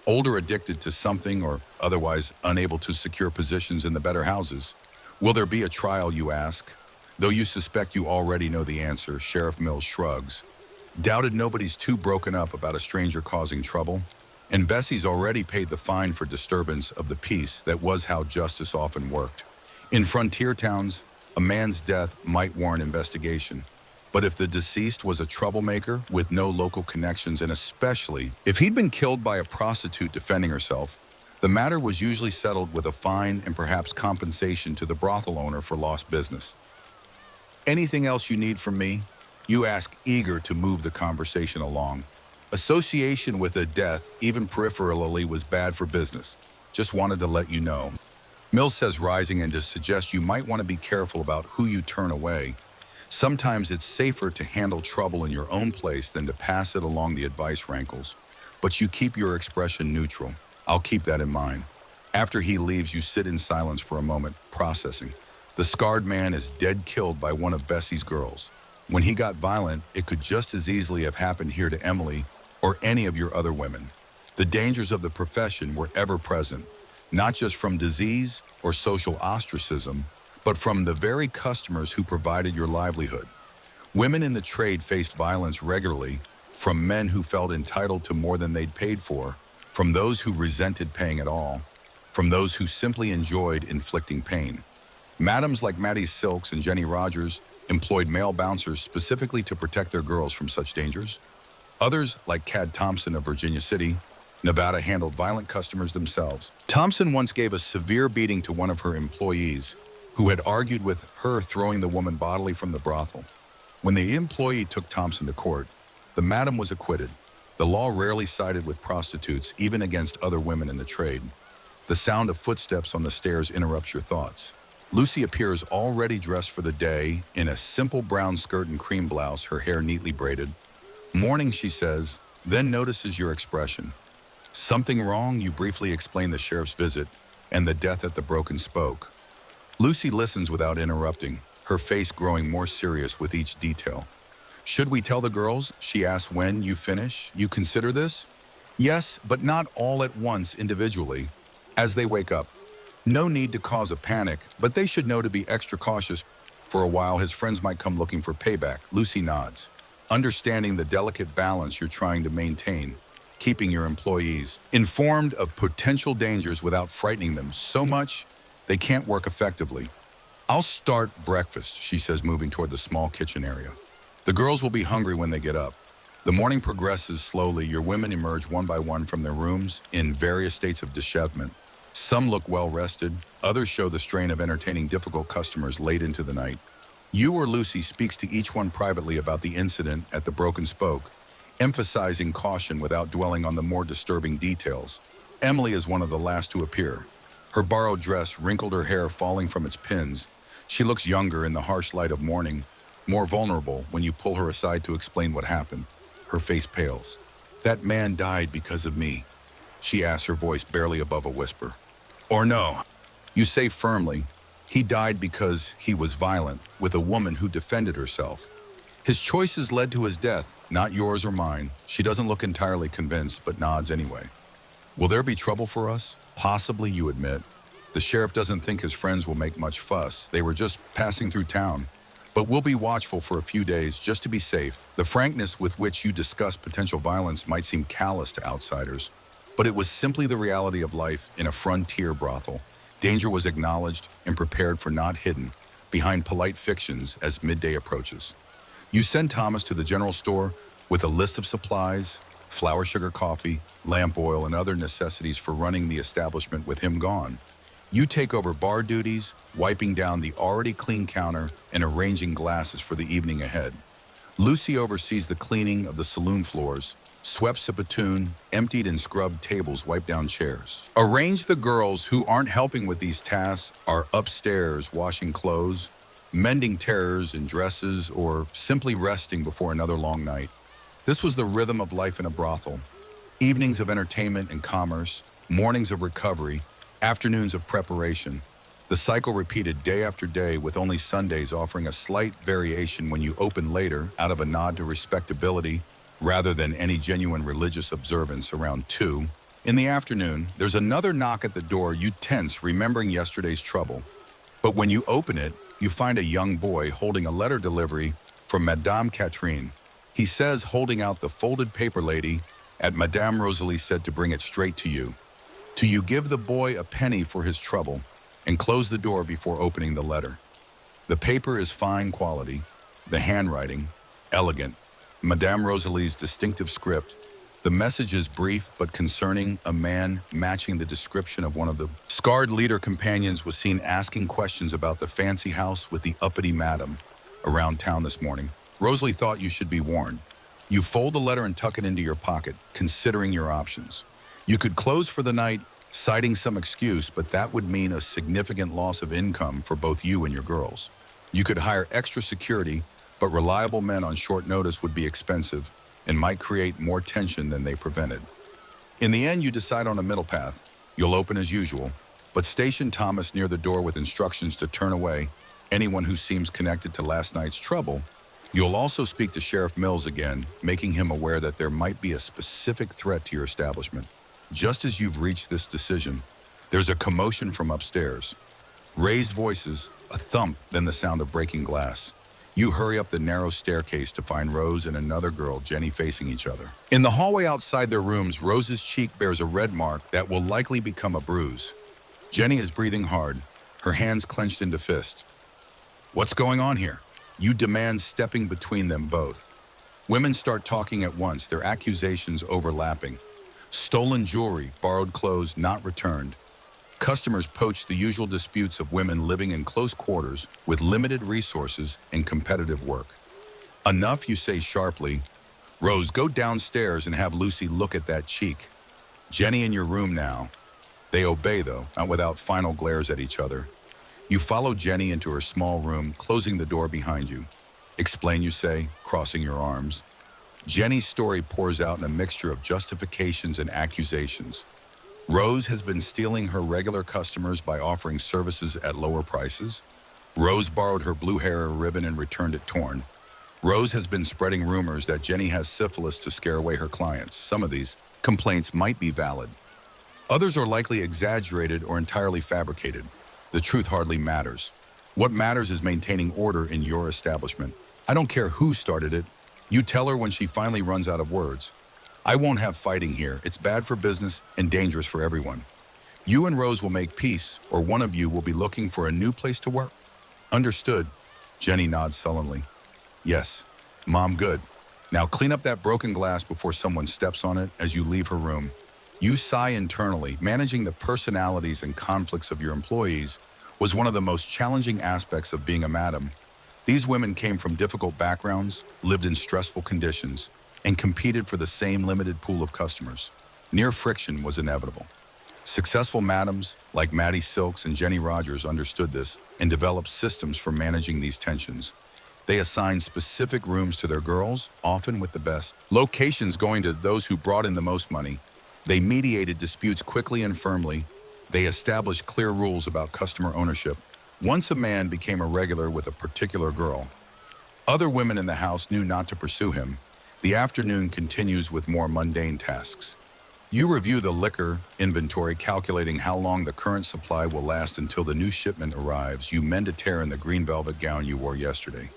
older, addicted to something, or otherwise unable to secure positions in the better houses. Will there be a trial, you ask? Though you suspect you already know the answer, Sheriff Mills shrugs. Doubted nobody's too broken up about a stranger causing trouble. And Bessie's already paid the fine for disturbance of the peace. That was how justice often worked. In frontier towns, A man's death might warrant investigation. But if the deceased was a troublemaker with no local connections, and especially if he'd been killed by a prostitute defending herself, the matter was usually settled with a fine and perhaps compensation to the brothel owner for lost business. Anything else you need from me? You ask, eager to move the conversation along. Association with a death, even peripherally, was bad for business. Just wanted to let you know. Mills says, rising, and to suggest you might want to be careful about who you turn away. Sometimes it's safer to handle trouble in your own place than to pass it along. The advice rankles, but you keep your expression neutral. I'll keep that in mind. After he leaves, you sit in silence for a moment, processing. The scarred man is dead, killed by one of Bessie's girls. When he got violent, it could just as easily have happened here to Emily or any of your other women. The dangers of the profession were ever present, not just from disease or social ostracism, but from the very customers who provided your livelihood. Women in the trade faced violence regularly, from men who felt entitled to more than they'd paid for, from those who resented paying at all, from those who simply enjoyed inflicting pain. Madams like Maddie Silks and Jenny Rogers employed male bouncers specifically to protect their girls from such dangers. Others, like Cad Thompson of Virginia City, Nevada, handled violent customers themselves. Thompson once gave a severe beating to one of her employees, who had argued with her throwing the woman bodily from the brothel. When the employee took Thompson to court, the madam was acquitted. The law rarely sided with prostitutes, even against other women in the trade. The sound of footsteps on the stairs interrupts your thoughts. Lucy appears already dressed for the day in a simple brown skirt and cream blouse, her hair neatly braided. Morning, she says, then notices your expression. Something wrong? You briefly explain the sheriff's visit and the death at the Broken Spoke. Lucy listens without interrupting, her face growing more serious with each detail. Should we tell the girls? She asks. When you finish, you consider this? Yes, but not all at once, individually, as they wake up. No need to cause a panic, but they should know to be extra cautious. For a while, his friends might come looking for payback. Lucy nods, understanding the delicate balance you're trying to maintain, keeping your employees informed of potential dangers without frightening them so much they can't work effectively. I'll start breakfast, she says, moving toward the small kitchen area. The girls will be hungry when they get up. The morning progresses slowly. Your women emerge one by one from their rooms in various states of dishevelment. Some look well rested, others show the strain of entertaining difficult customers late into the night. You or Lucy speaks to each one privately about the incident at the Broken Spoke, emphasizing caution without dwelling on the more disturbing details. Emily is one of the last to appear. Her borrowed dress wrinkled, her hair falling from its pins. She looks younger in the harsh light of morning, more vulnerable when you pull her aside to explain what happened. Her face pales. That man died because of me, she asks, her voice barely above a whisper. Or no, you say firmly, he died because he was violent with a woman who defended herself. His choices led to his death, not yours or mine. She doesn't look entirely convinced, but nods anyway. Will there be trouble for us? Possibly, you admit. The sheriff doesn't think his friends will make much fuss. They were just passing through town. But we'll be watchful for a few days just to be safe. The frankness with which you discuss potential violence might seem callous to outsiders, but it was simply the reality of life in a frontier brothel. Danger was acknowledged and prepared for, not hidden behind polite fictions as midday approaches. You send Thomas to the general store with a list of supplies, flour, sugar, coffee, lamp oil, and other necessities for running the establishment. With him gone, you take over bar duties, wiping down the already clean counter and arranging glasses for the evening ahead. Lucy oversees the cleaning of the saloon floors, swept spittoon, emptied and scrubbed tables, wiped down chairs. Arrange the girls who aren't helping with these tasks are upstairs washing clothes, mending tears in dresses, or simply resting before another long night. This was the rhythm of life in a brothel. Evenings of entertainment and commerce, mornings of recovery, afternoons of preparation. The cycle repeated day after day, with only Sundays offering a slight variation when you open later out of a nod to respectability rather than any genuine religious observance. Around 2 in the afternoon, there's another knock at the door. You tense, remembering yesterday's trouble. But when you open it, you find a young boy holding a letter delivery from Madame Catherine. He says, holding out the folded paper, lady, at Madame Rosalie said to bring it straight to you. Do you give the boy a penny for his trouble and close the door before opening the letter? The paper is fine quality, the handwriting, elegant. Madame Rosalie's distinctive script. The message is brief but concerning. A man matching the description of one of the scarred leader companions was seen asking questions about the fancy house with the uppity madam around town this morning. Rosalie thought you should be warned. You fold the letter and tuck it into your pocket, considering your options. You could close for the night, citing some excuse, but that would mean a significant loss of income for both you and your girls. You could hire extra security, but reliable men on short notice would be expensive and might create more tension than they prevented. In the end, you decide on a middle path. You'll open as usual, but station Thomas near the door with instructions to turn away anyone who seems connected to last night's trouble. You'll also speak to Sheriff Mills again, making him aware that there might be a specific threat to your establishment. Just as you've reached this decision, there's a commotion from upstairs. Raised voices, a thump, then the sound of breaking glass. You hurry up the narrow staircase to find Rose and another girl, Jenny, facing each other. In the hallway outside their rooms, Rose's cheek bears a red mark that will likely become a bruise. Jenny is breathing hard, her hands clenched into fists. What's going on here? You demand, stepping between them both. Women start talking at once, their accusations overlapping. Stolen jewelry, borrowed clothes not returned. Customers poach, the usual disputes of women living in close quarters with limited resources and competitive work. Enough, you say sharply. Rose, go downstairs and have Lucy look at that cheek. Jenny, in your room now. They obey, though, not without final glares at each other. You follow Jenny into her small room, closing the door behind you. Explain, you say, crossing your arms. Jenny's story pours out in a mixture of justifications and accusations. Rose has been stealing her regular customers by offering services at lower prices. Rose borrowed her blue hair ribbon and returned it torn. Rose has been spreading rumors that Jenny has syphilis to scare away her clients. Some of these complaints might be valid. Others are likely exaggerated or entirely fabricated. The truth hardly matters. What matters is maintaining order in your establishment. I don't care who started it. You tell her when she finally runs out of words. I won't have fighting here. It's bad for business and dangerous for everyone. You and Rose will make peace, or one of you will be looking for a new place to work. Understood. Jenny nods sullenly. Yes, Mom, good. Now clean up that broken glass before someone steps on it as you leave her room. You sigh internally. Managing the personalities and conflicts of your employees was one of the most challenging aspects of being a madam. These women came from difficult backgrounds, lived in stressful conditions, and competed for the same limited pool of customers. Near friction was inevitable. Successful madams like Maddie Silks and Jenny Rogers understood this and developed systems for managing these tensions. They assigned specific rooms to their girls, often with the best locations going to those who brought in the most money. They mediated disputes quickly and firmly. They established clear rules about customer ownership. Once a man became a regular with a particular girl, other women in the house knew not to pursue him. The afternoon continues with more mundane tasks. You review the liquor inventory, calculating how long the current supply will last until the new shipment arrives. You mend a tear in the green velvet gown you wore yesterday.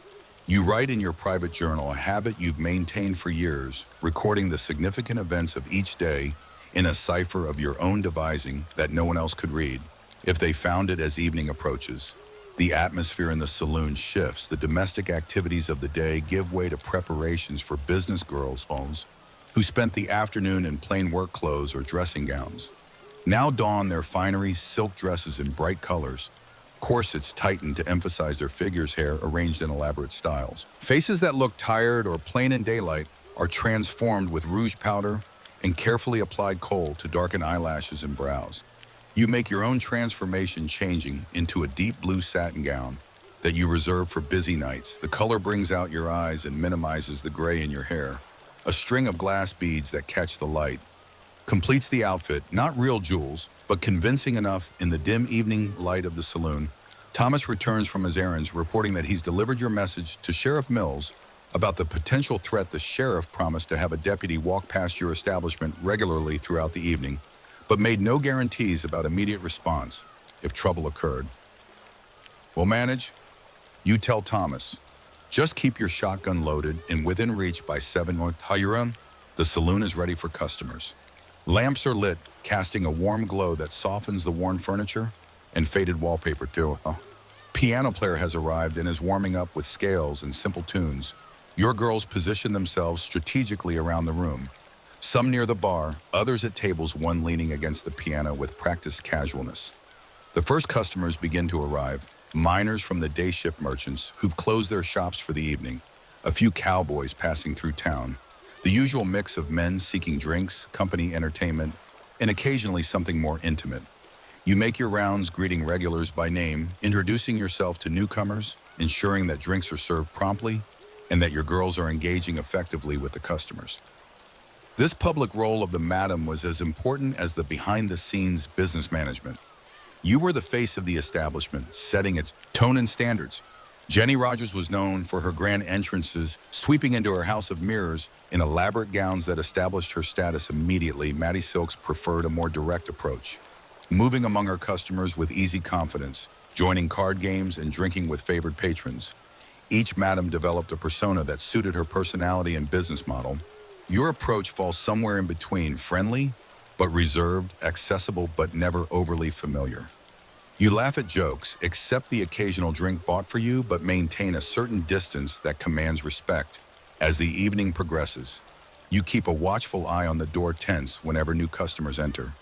You write in your private journal, a habit you've maintained for years, recording the significant events of each day in a cipher of your own devising that no one else could read. If they found it as evening approaches, the atmosphere in the saloon shifts. The domestic activities of the day give way to preparations for business girls' homes who spent the afternoon in plain work clothes or dressing gowns. Now don their finery, silk dresses in bright colors, corsets tightened to emphasize their figures, hair arranged in elaborate styles. Faces that look tired or plain in daylight are transformed with rouge powder and carefully applied kohl to darken eyelashes and brows. You make your own transformation, changing into a deep blue satin gown that you reserve for busy nights. The color brings out your eyes and minimizes the gray in your hair. A string of glass beads that catch the light completes the outfit, not real jewels, but convincing enough in the dim evening light of the saloon. Thomas returns from his errands, reporting that he's delivered your message to Sheriff Mills about the potential threat. The sheriff promised to have a deputy walk past your establishment regularly throughout the evening, but made no guarantees about immediate response if trouble occurred. We'll manage. You tell Thomas. Just keep your shotgun loaded and within reach by 7 Hayuran. The saloon is ready for customers. Lamps are lit, casting a warm glow that softens the worn furniture and faded wallpaper too. Piano player has arrived and is warming up with scales and simple tunes. Your girls position themselves strategically around the room. Some near the bar, others at tables, one leaning against the piano with practiced casualness. The first customers begin to arrive, miners from the day shift merchants who've closed their shops for the evening, a few cowboys passing through town, the usual mix of men seeking drinks, company entertainment, and occasionally something more intimate. You make your rounds greeting regulars by name, introducing yourself to newcomers, ensuring that drinks are served promptly, and that your girls are engaging effectively with the customers. This public role of the madam was as important as the behind-the-scenes business management. You were the face of the establishment, setting its tone and standards. Jenny Rogers was known for her grand entrances, sweeping into her house of mirrors in elaborate gowns that established her status immediately. Maddie Silks preferred a more direct approach, moving among her customers with easy confidence, joining card games and drinking with favored patrons. Each madam developed a persona that suited her personality and business model. Your approach falls somewhere in between, friendly but reserved, accessible but never overly familiar. You laugh at jokes, accept the occasional drink bought for you, but maintain a certain distance that commands respect. As the evening progresses, you keep a watchful eye on the door, tense whenever new customers enter.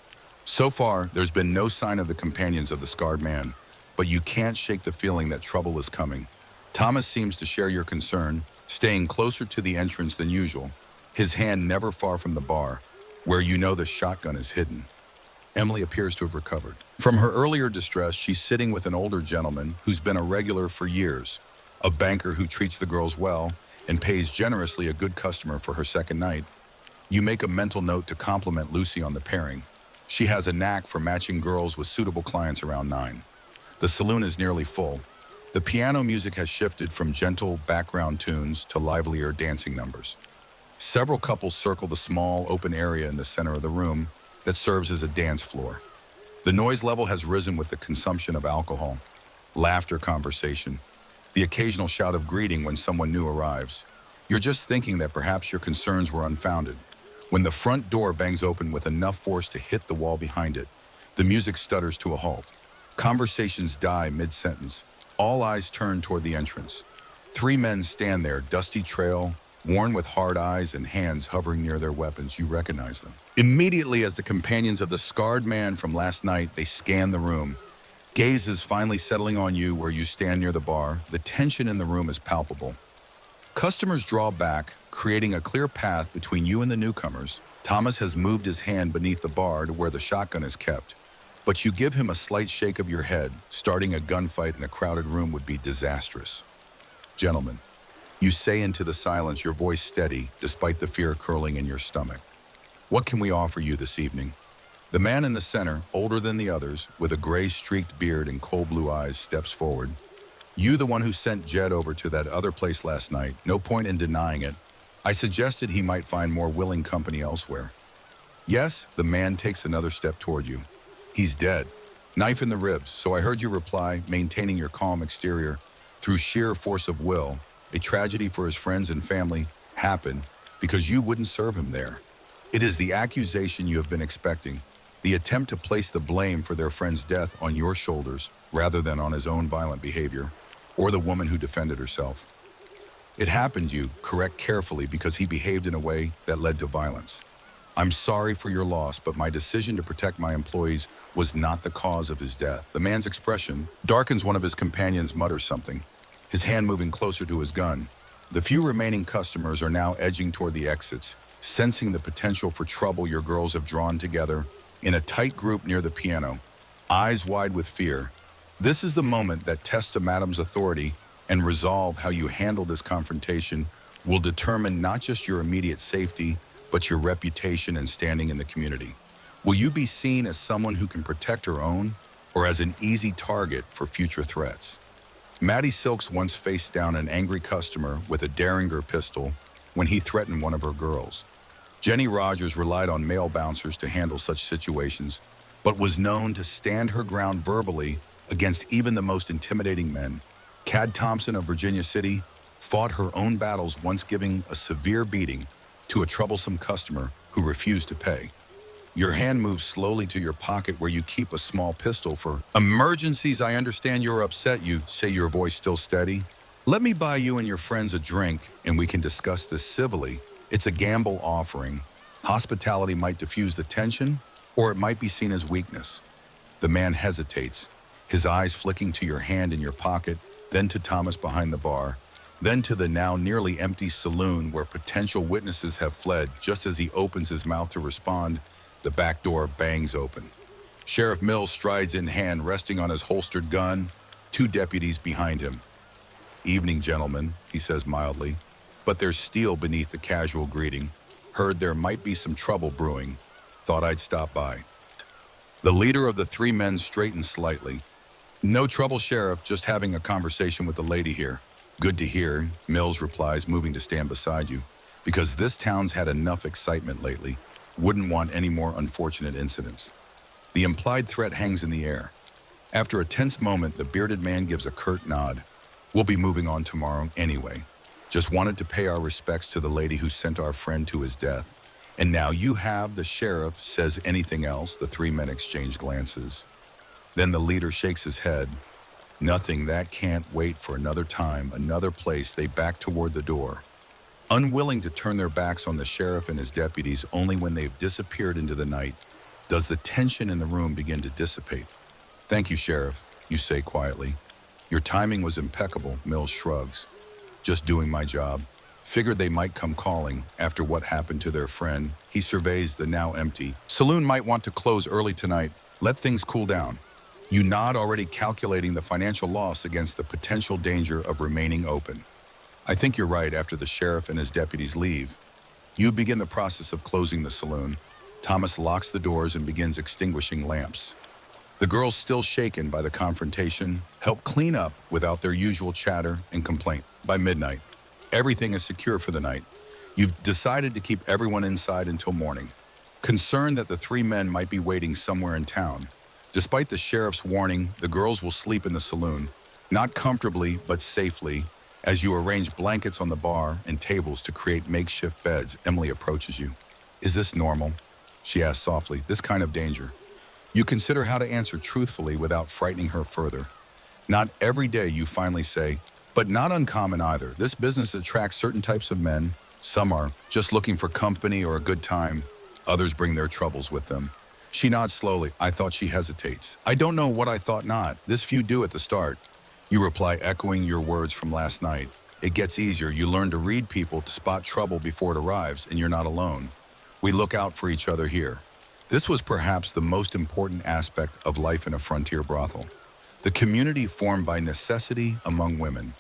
So far, there's been no sign of the companions of the scarred man, but you can't shake the feeling that trouble is coming. Thomas seems to share your concern, staying closer to the entrance than usual, his hand never far from the bar, where you know the shotgun is hidden. Emily appears to have recovered. From her earlier distress, she's sitting with an older gentleman who's been a regular for years, a banker who treats the girls well and pays generously, a good customer for her second night. You make a mental note to compliment Lucy on the pairing. She has a knack for matching girls with suitable clients around 9. The saloon is nearly full. The piano music has shifted from gentle background tunes to livelier dancing numbers. Several couples circle the small open area in the center of the room that serves as a dance floor. The noise level has risen with the consumption of alcohol, laughter, conversation, the occasional shout of greeting when someone new arrives. You're just thinking that perhaps your concerns were unfounded, when the front door bangs open with enough force to hit the wall behind it. The music stutters to a halt. Conversations die mid-sentence. All eyes turn toward the entrance. 3 men stand there, dusty trail, worn with hard eyes and hands hovering near their weapons. You recognize them. Immediately, as the companions of the scarred man from last night, they scan the room. Gazes finally settling on you where you stand near the bar. The tension in the room is palpable. Customers draw back, creating a clear path between you and the newcomers. Thomas has moved his hand beneath the bar to where the shotgun is kept, but you give him a slight shake of your head. Starting a gunfight in a crowded room would be disastrous. Gentlemen, you say into the silence, your voice steady, despite the fear curling in your stomach. What can we offer you this evening? The man in the center, older than the others, with a gray-streaked beard and cold blue eyes, steps forward. You, the one who sent Jed over to that other place last night, no point in denying it. I suggested he might find more willing company elsewhere. Yes, the man takes another step toward you. He's dead, knife in the ribs, so I heard you reply, maintaining your calm exterior. Through sheer force of will, a tragedy for his friends and family happened because you wouldn't serve him there. It is the accusation you have been expecting, the attempt to place the blame for their friend's death on your shoulders rather than on his own violent behavior, or the woman who defended herself. It happened, you correct carefully, because he behaved in a way that led to violence. I'm sorry for your loss, but my decision to protect my employees was not the cause of his death. The man's expression darkens. One of his companions mutters something, his hand moving closer to his gun. The few remaining customers are now edging toward the exits, sensing the potential for trouble. Your girls have drawn together in a tight group near the piano, eyes wide with fear. This is the moment that tests a madam's authority, and resolve. How you handle this confrontation will determine not just your immediate safety, but your reputation and standing in the community. Will you be seen as someone who can protect her own, or as an easy target for future threats? Maddie Silks once faced down an angry customer with a Derringer pistol when he threatened one of her girls. Jenny Rogers relied on male bouncers to handle such situations, but was known to stand her ground verbally against even the most intimidating men. Cad Thompson of Virginia City fought her own battles, once giving a severe beating to a troublesome customer who refused to pay. Your hand moves slowly to your pocket where you keep a small pistol for emergencies. I understand you're upset, you say, your voice still steady. Let me buy you and your friends a drink and we can discuss this civilly. It's a gamble offering. Hospitality might diffuse the tension, or it might be seen as weakness. The man hesitates, his eyes flicking to your hand in your pocket, then to Thomas behind the bar, then to the now nearly empty saloon where potential witnesses have fled. Just as he opens his mouth to respond, the back door bangs open. Sheriff Mills strides in hand, resting on his holstered gun, two deputies behind him. Evening, gentlemen, he says mildly, but there's steel beneath the casual greeting. Heard there might be some trouble brewing. Thought I'd stop by. The leader of the three men straightens slightly. No trouble, Sheriff, just having a conversation with the lady here. Good to hear, Mills replies, moving to stand beside you. Because this town's had enough excitement lately. Wouldn't want any more unfortunate incidents. The implied threat hangs in the air. After a tense moment, the bearded man gives a curt nod. We'll be moving on tomorrow anyway. Just wanted to pay our respects to the lady who sent our friend to his death. And now you have, the sheriff says anything else. The three men exchange glances. Then the leader shakes his head. Nothing, that can't wait for another time, another place. They back toward the door, unwilling to turn their backs on the sheriff and his deputies. Only when they've disappeared into the night does the tension in the room begin to dissipate. Thank you, Sheriff, you say quietly. Your timing was impeccable, Mills shrugs. Just doing my job. Figured they might come calling after what happened to their friend. He surveys the now empty saloon. Might want to close early tonight. Let things cool down. You nod, already calculating the financial loss against the potential danger of remaining open. I think you're right. After the sheriff and his deputies leave, you begin the process of closing the saloon. Thomas locks the doors and begins extinguishing lamps. The girls, still shaken by the confrontation, help clean up without their usual chatter and complaint. By midnight, everything is secure for the night. You've decided to keep everyone inside until morning, concerned that the three men might be waiting somewhere in town. Despite the sheriff's warning, the girls will sleep in the saloon, not comfortably but safely, as you arrange blankets on the bar and tables to create makeshift beds. Emily approaches you. Is this normal? She asks softly. This kind of danger. You consider how to answer truthfully without frightening her further. Not every day, you finally say, but not uncommon either. This business attracts certain types of men. Some are just looking for company or a good time. Others bring their troubles with them. She nods slowly. I thought. She hesitates. I don't know what I thought not. This few do at the start. You reply, echoing your words from last night. It gets easier. You learn to read people, to spot trouble before it arrives, and you're not alone. We look out for each other here. This was perhaps the most important aspect of life in a frontier brothel. The community formed by necessity among women.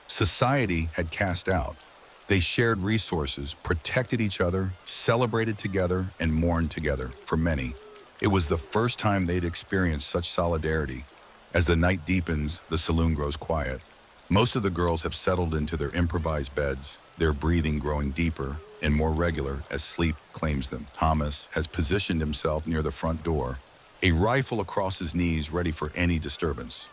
Society had cast out. They shared resources, protected each other, celebrated together, and mourned together. For many, it was the first time they'd experienced such solidarity. As the night deepens, the saloon grows quiet. Most of the girls have settled into their improvised beds, their breathing growing deeper and more regular as sleep claims them. Thomas has positioned himself near the front door, a rifle across his knees, ready for any disturbance.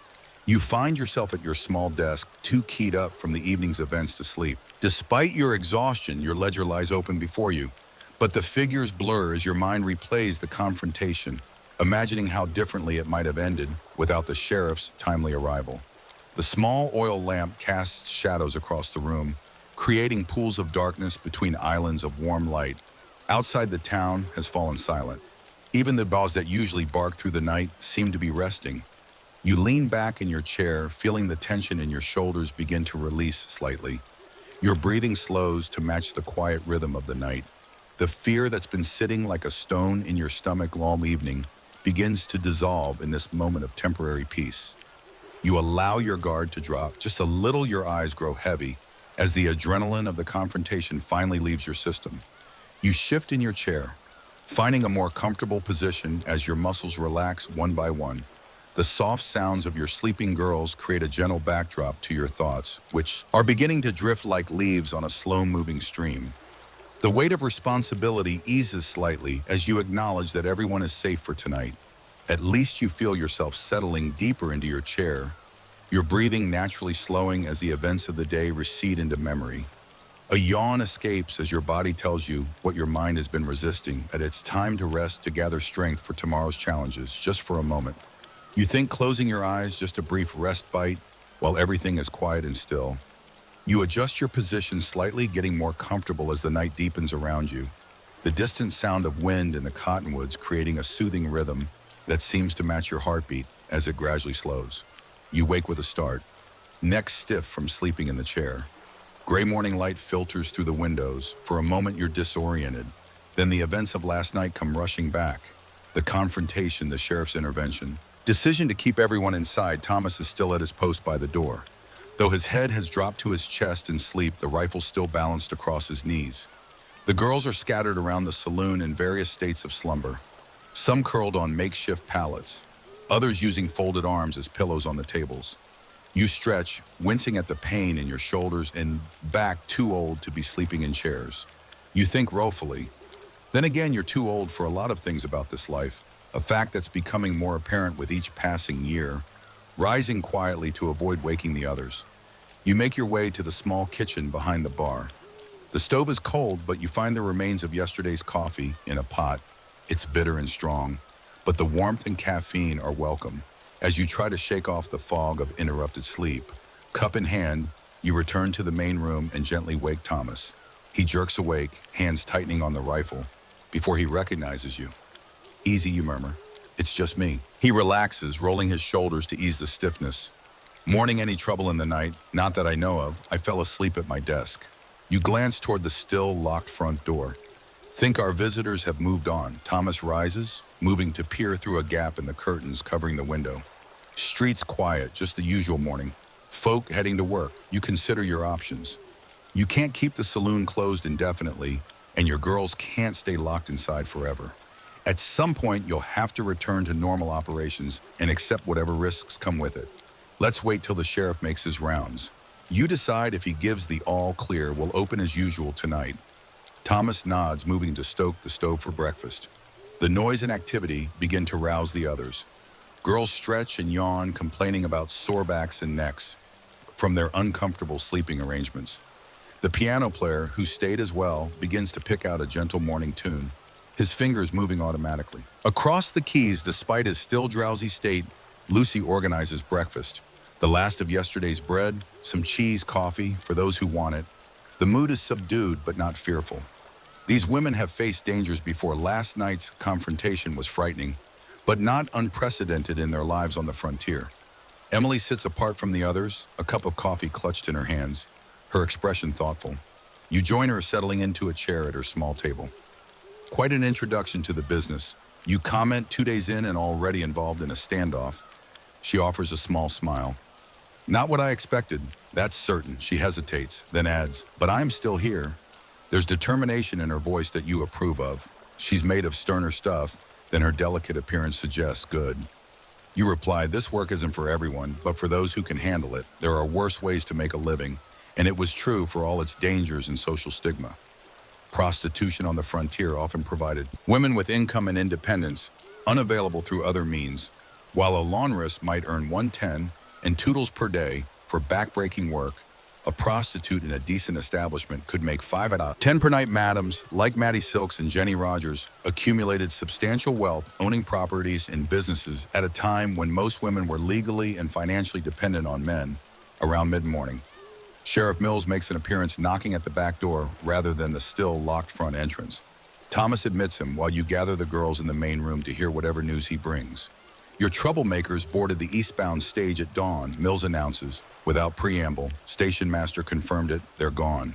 You find yourself at your small desk, too keyed up from the evening's events to sleep. Despite your exhaustion, your ledger lies open before you, but the figures blur as your mind replays the confrontation, imagining how differently it might have ended without the sheriff's timely arrival. The small oil lamp casts shadows across the room, creating pools of darkness between islands of warm light. Outside, the town has fallen silent. Even the dogs that usually bark through the night seem to be resting. You lean back in your chair, feeling the tension in your shoulders begin to release slightly. Your breathing slows to match the quiet rhythm of the night. The fear that's been sitting like a stone in your stomach all evening begins to dissolve in this moment of temporary peace. You allow your guard to drop just a little. Your eyes grow heavy as the adrenaline of the confrontation finally leaves your system. You shift in your chair, finding a more comfortable position as your muscles relax one by one. The soft sounds of your sleeping girls create a gentle backdrop to your thoughts, which are beginning to drift like leaves on a slow-moving stream. The weight of responsibility eases slightly as you acknowledge that everyone is safe for tonight. At least you feel yourself settling deeper into your chair, your breathing naturally slowing as the events of the day recede into memory. A yawn escapes as your body tells you what your mind has been resisting, that it's time to rest to gather strength for tomorrow's challenges, just for a moment. You think closing your eyes, just a brief respite, while everything is quiet and still. You adjust your position slightly, getting more comfortable as the night deepens around you. The distant sound of wind in the cottonwoods creating a soothing rhythm that seems to match your heartbeat as it gradually slows. You wake with a start, neck stiff from sleeping in the chair. Gray morning light filters through the windows. For a moment, you're disoriented. Then the events of last night come rushing back. The confrontation, the sheriff's intervention. Decision to keep everyone inside. Thomas is still at his post by the door. Though his head has dropped to his chest in sleep, the rifle still balanced across his knees. The girls are scattered around the saloon in various states of slumber. Some curled on makeshift pallets, others using folded arms as pillows on the tables. You stretch, wincing at the pain in your shoulders and back, too old to be sleeping in chairs. You think woefully. Then again, you're too old for a lot of things about this life, a fact that's becoming more apparent with each passing year, rising quietly to avoid waking the others. You make your way to the small kitchen behind the bar. The stove is cold, but you find the remains of yesterday's coffee in a pot. It's bitter and strong, but the warmth and caffeine are welcome. As you try to shake off the fog of interrupted sleep, cup in hand, you return to the main room and gently wake Thomas. He jerks awake, hands tightening on the rifle, before he recognizes you. Easy, you murmur. It's just me. He relaxes, rolling his shoulders to ease the stiffness. Morning any trouble in the night? Not that I know of. I fell asleep at my desk. You glance toward the still locked front door. Think our visitors have moved on. Thomas rises, moving to peer through a gap in the curtains covering the window. Streets quiet, just the usual morning. Folk heading to work. You consider your options. You can't keep the saloon closed indefinitely, and your girls can't stay locked inside forever. At some point, you'll have to return to normal operations and accept whatever risks come with it. Let's wait till the sheriff makes his rounds. You decide if he gives the all clear, we'll open as usual tonight. Thomas nods, moving to stoke the stove for breakfast. The noise and activity begin to rouse the others. Girls stretch and yawn, complaining about sore backs and necks from their uncomfortable sleeping arrangements. The piano player, who stayed as well, begins to pick out a gentle morning tune, his fingers moving automatically. Across the keys, despite his still drowsy state, Lucy organizes breakfast. The last of yesterday's bread, some cheese, coffee for those who want it. The mood is subdued but not fearful. These women have faced dangers before. Last night's confrontation was frightening, but not unprecedented in their lives on the frontier. Emily sits apart from the others, a cup of coffee clutched in her hands, her expression thoughtful. You join her settling into a chair at her small table. Quite an introduction to the business. You comment 2 days in and already involved in a standoff. She offers a small smile. Not what I expected, that's certain. She hesitates, then adds, but I'm still here. There's determination in her voice that you approve of. She's made of sterner stuff than her delicate appearance suggests. Good. You reply, this work isn't for everyone, but for those who can handle it. There are worse ways to make a living, and it was true for all its dangers and social stigma. Prostitution on the frontier often provided women with income and independence, unavailable through other means, while a laundress might earn $110 and $2 per day for backbreaking work. A prostitute in a decent establishment could make 5 out of 10 per night. Madams, like Maddie Silks and Jenny Rogers, accumulated substantial wealth owning properties and businesses at a time when most women were legally and financially dependent on men. Around mid-morning, Sheriff Mills makes an appearance, knocking at the back door rather than the still locked front entrance. Thomas admits him while you gather the girls in the main room to hear whatever news he brings. Your troublemakers boarded the eastbound stage at dawn, Mills announces. Without preamble, station master confirmed it, they're gone.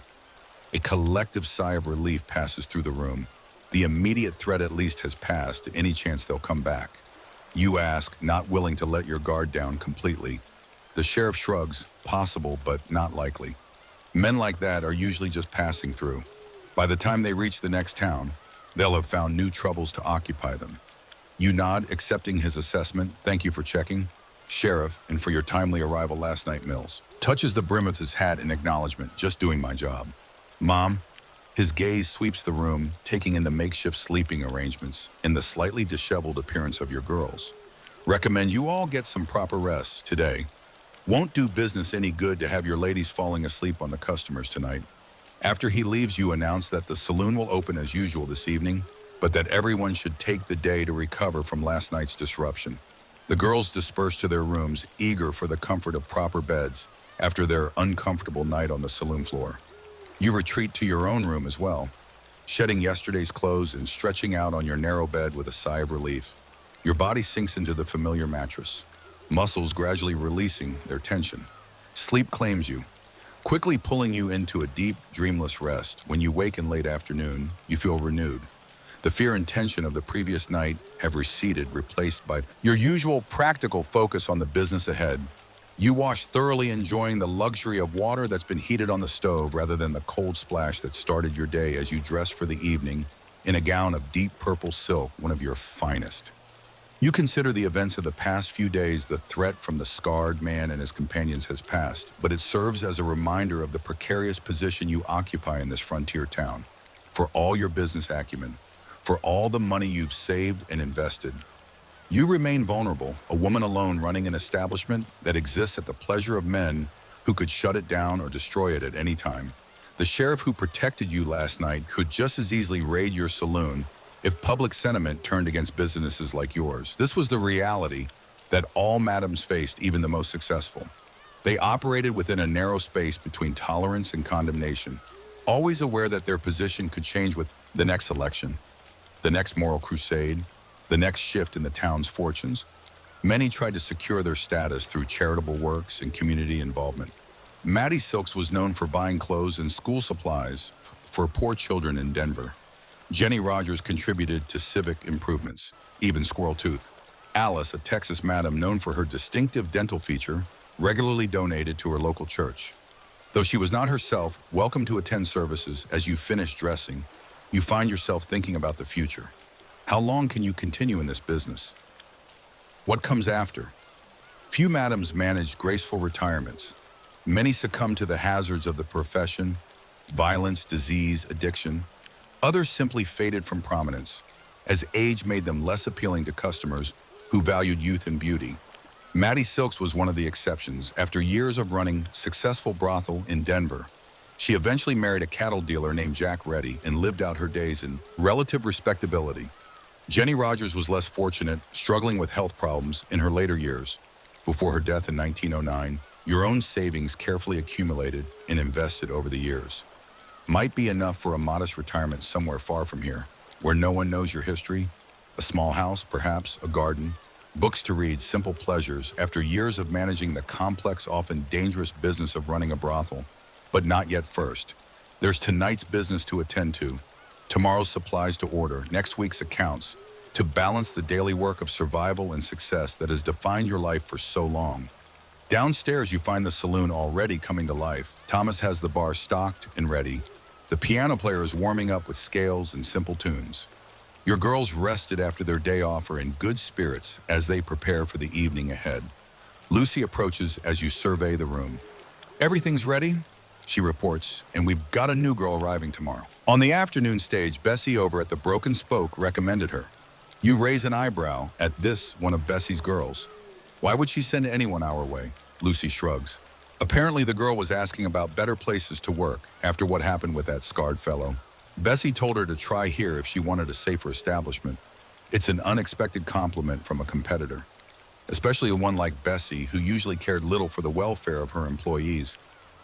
A collective sigh of relief passes through the room. The immediate threat at least has passed. Any chance they'll come back? You ask, not willing to let your guard down completely. The sheriff shrugs, possible but not likely. Men like that are usually just passing through. By the time they reach the next town, they'll have found new troubles to occupy them. You nod, accepting his assessment. Thank you for checking, Sheriff, and for your timely arrival last night. Mills touches the brim of his hat in acknowledgement. Just doing my job. Mom? His gaze sweeps the room, taking in the makeshift sleeping arrangements and the slightly disheveled appearance of your girls. Recommend you all get some proper rest today. Won't do business any good to have your ladies falling asleep on the customers tonight. After he leaves, you announce that the saloon will open as usual this evening, but that everyone should take the day to recover from last night's disruption. The girls disperse to their rooms, eager for the comfort of proper beds after their uncomfortable night on the saloon floor. You retreat to your own room as well, shedding yesterday's clothes and stretching out on your narrow bed with a sigh of relief. Your body sinks into the familiar mattress, muscles gradually releasing their tension. Sleep claims you, quickly pulling you into a deep, dreamless rest. When you wake in late afternoon, you feel renewed. The fear and tension of the previous night have receded, replaced by your usual practical focus on the business ahead. You wash thoroughly, enjoying the luxury of water that's been heated on the stove rather than the cold splash that started your day as you dress for the evening in a gown of deep purple silk, one of your finest. You consider the events of the past few days. The threat from the scarred man and his companions has passed, but it serves as a reminder of the precarious position you occupy in this frontier town. For all your business acumen, for all the money you've saved and invested, you remain vulnerable, a woman alone running an establishment that exists at the pleasure of men who could shut it down or destroy it at any time. The sheriff who protected you last night could just as easily raid your saloon if public sentiment turned against businesses like yours. This was the reality that all madams faced, even the most successful. They operated within a narrow space between tolerance and condemnation, always aware that their position could change with the next election, the next moral crusade, the next shift in the town's fortunes. Many tried to secure their status through charitable works and community involvement. Maddie Silks was known for buying clothes and school supplies for poor children in Denver. Jenny Rogers contributed to civic improvements, even Squirrel Tooth. Alice, a Texas madam known for her distinctive dental feature, regularly donated to her local church. Though she was not herself welcome to attend services, as you finish dressing, you find yourself thinking about the future. How long can you continue in this business? What comes after? Few madams manage graceful retirements. Many succumb to the hazards of the profession, violence, disease, addiction. Others simply faded from prominence, as age made them less appealing to customers who valued youth and beauty. Maddie Silks was one of the exceptions. After years of running a successful brothel in Denver, she eventually married a cattle dealer named Jack Reddy and lived out her days in relative respectability. Jenny Rogers was less fortunate, struggling with health problems in her later years. Before her death in 1909, your own savings, carefully accumulated and invested over the years, might be enough for a modest retirement somewhere far from here, where no one knows your history. A small house, perhaps, a garden, books to read, simple pleasures, after years of managing the complex, often dangerous business of running a brothel. But not yet first. There's tonight's business to attend to, tomorrow's supplies to order, next week's accounts, to balance the daily work of survival and success that has defined your life for so long. Downstairs, you find the saloon already coming to life. Thomas has the bar stocked and ready. The piano player is warming up with scales and simple tunes. Your girls, rested after their day off, are in good spirits as they prepare for the evening ahead. Lucy approaches as you survey the room. "Everything's ready," she reports, "and we've got a new girl arriving tomorrow." On the afternoon stage, Bessie over at the Broken Spoke recommended her. You raise an eyebrow at this, one of Bessie's girls. "Why would she send anyone our way?" Lucy shrugs. Apparently the girl was asking about better places to work after what happened with that scarred fellow. Bessie told her to try here if she wanted a safer establishment. It's an unexpected compliment from a competitor, especially one like Bessie, who usually cared little for the welfare of her employees.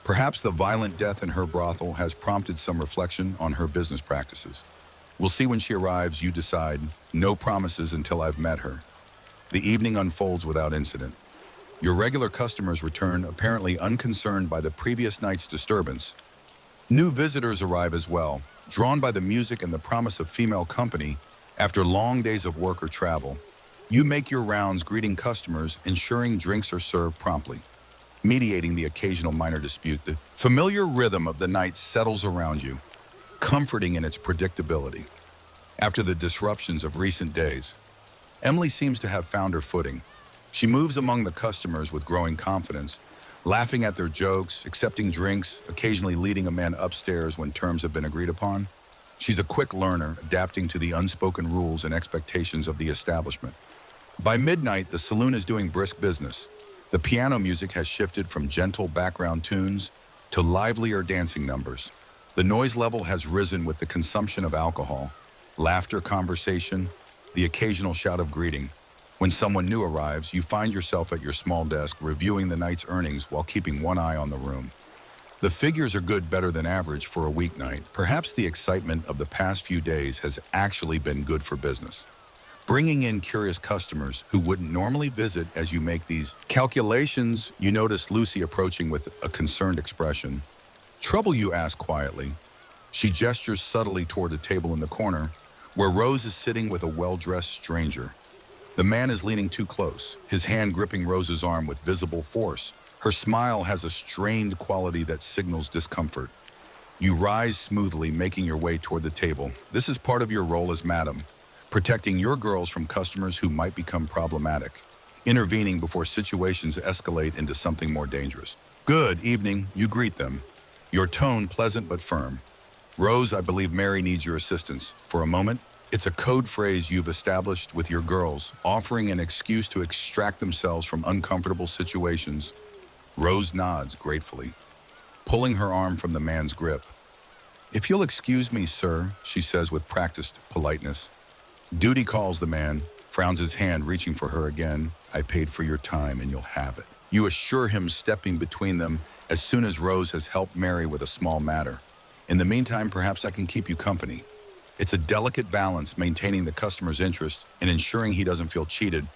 Perhaps the violent death in her brothel has prompted some reflection on her business practices. We'll see when she arrives. You decide, no promises until I've met her. The evening unfolds without incident. Your regular customers return, apparently unconcerned by the previous night's disturbance. New visitors arrive as well, drawn by the music and the promise of female company after long days of work or travel. You make your rounds, greeting customers, ensuring drinks are served promptly, mediating the occasional minor dispute. The familiar rhythm of the night settles around you, comforting in its predictability. After the disruptions of recent days, Emily seems to have found her footing. She moves among the customers with growing confidence, laughing at their jokes, accepting drinks, occasionally leading a man upstairs when terms have been agreed upon. She's a quick learner, adapting to the unspoken rules and expectations of the establishment. By midnight, the saloon is doing brisk business. The piano music has shifted from gentle background tunes to livelier dancing numbers. The noise level has risen with the consumption of alcohol, laughter, conversation, the occasional shout of greeting. When someone new arrives, you find yourself at your small desk reviewing the night's earnings while keeping one eye on the room. The figures are good, better than average for a weeknight. Perhaps the excitement of the past few days has actually been good for business, bringing in curious customers who wouldn't normally visit. As you make these calculations, you notice Lucy approaching with a concerned expression. Trouble, you ask quietly. She gestures subtly toward a table in the corner, where Rose is sitting with a well-dressed stranger. The man is leaning too close, his hand gripping Rose's arm with visible force. Her smile has a strained quality that signals discomfort. You rise smoothly, making your way toward the table. This is part of your role as madam, protecting your girls from customers who might become problematic, intervening before situations escalate into something more dangerous. Good evening, you greet them, your tone pleasant but firm. Rose, I believe Mary needs your assistance. For a moment, it's a code phrase you've established with your girls, offering an excuse to extract themselves from uncomfortable situations. Rose nods gratefully, pulling her arm from the man's grip. If you'll excuse me, sir, she says with practiced politeness. Duty calls, the man frowns his hand, reaching for her again. I paid for your time and you'll have it. You assure him, stepping between them as soon as Rose has helped Mary with a small matter. In the meantime, perhaps I can keep you company. It's a delicate balance, maintaining the customer's interest and ensuring he doesn't feel cheated,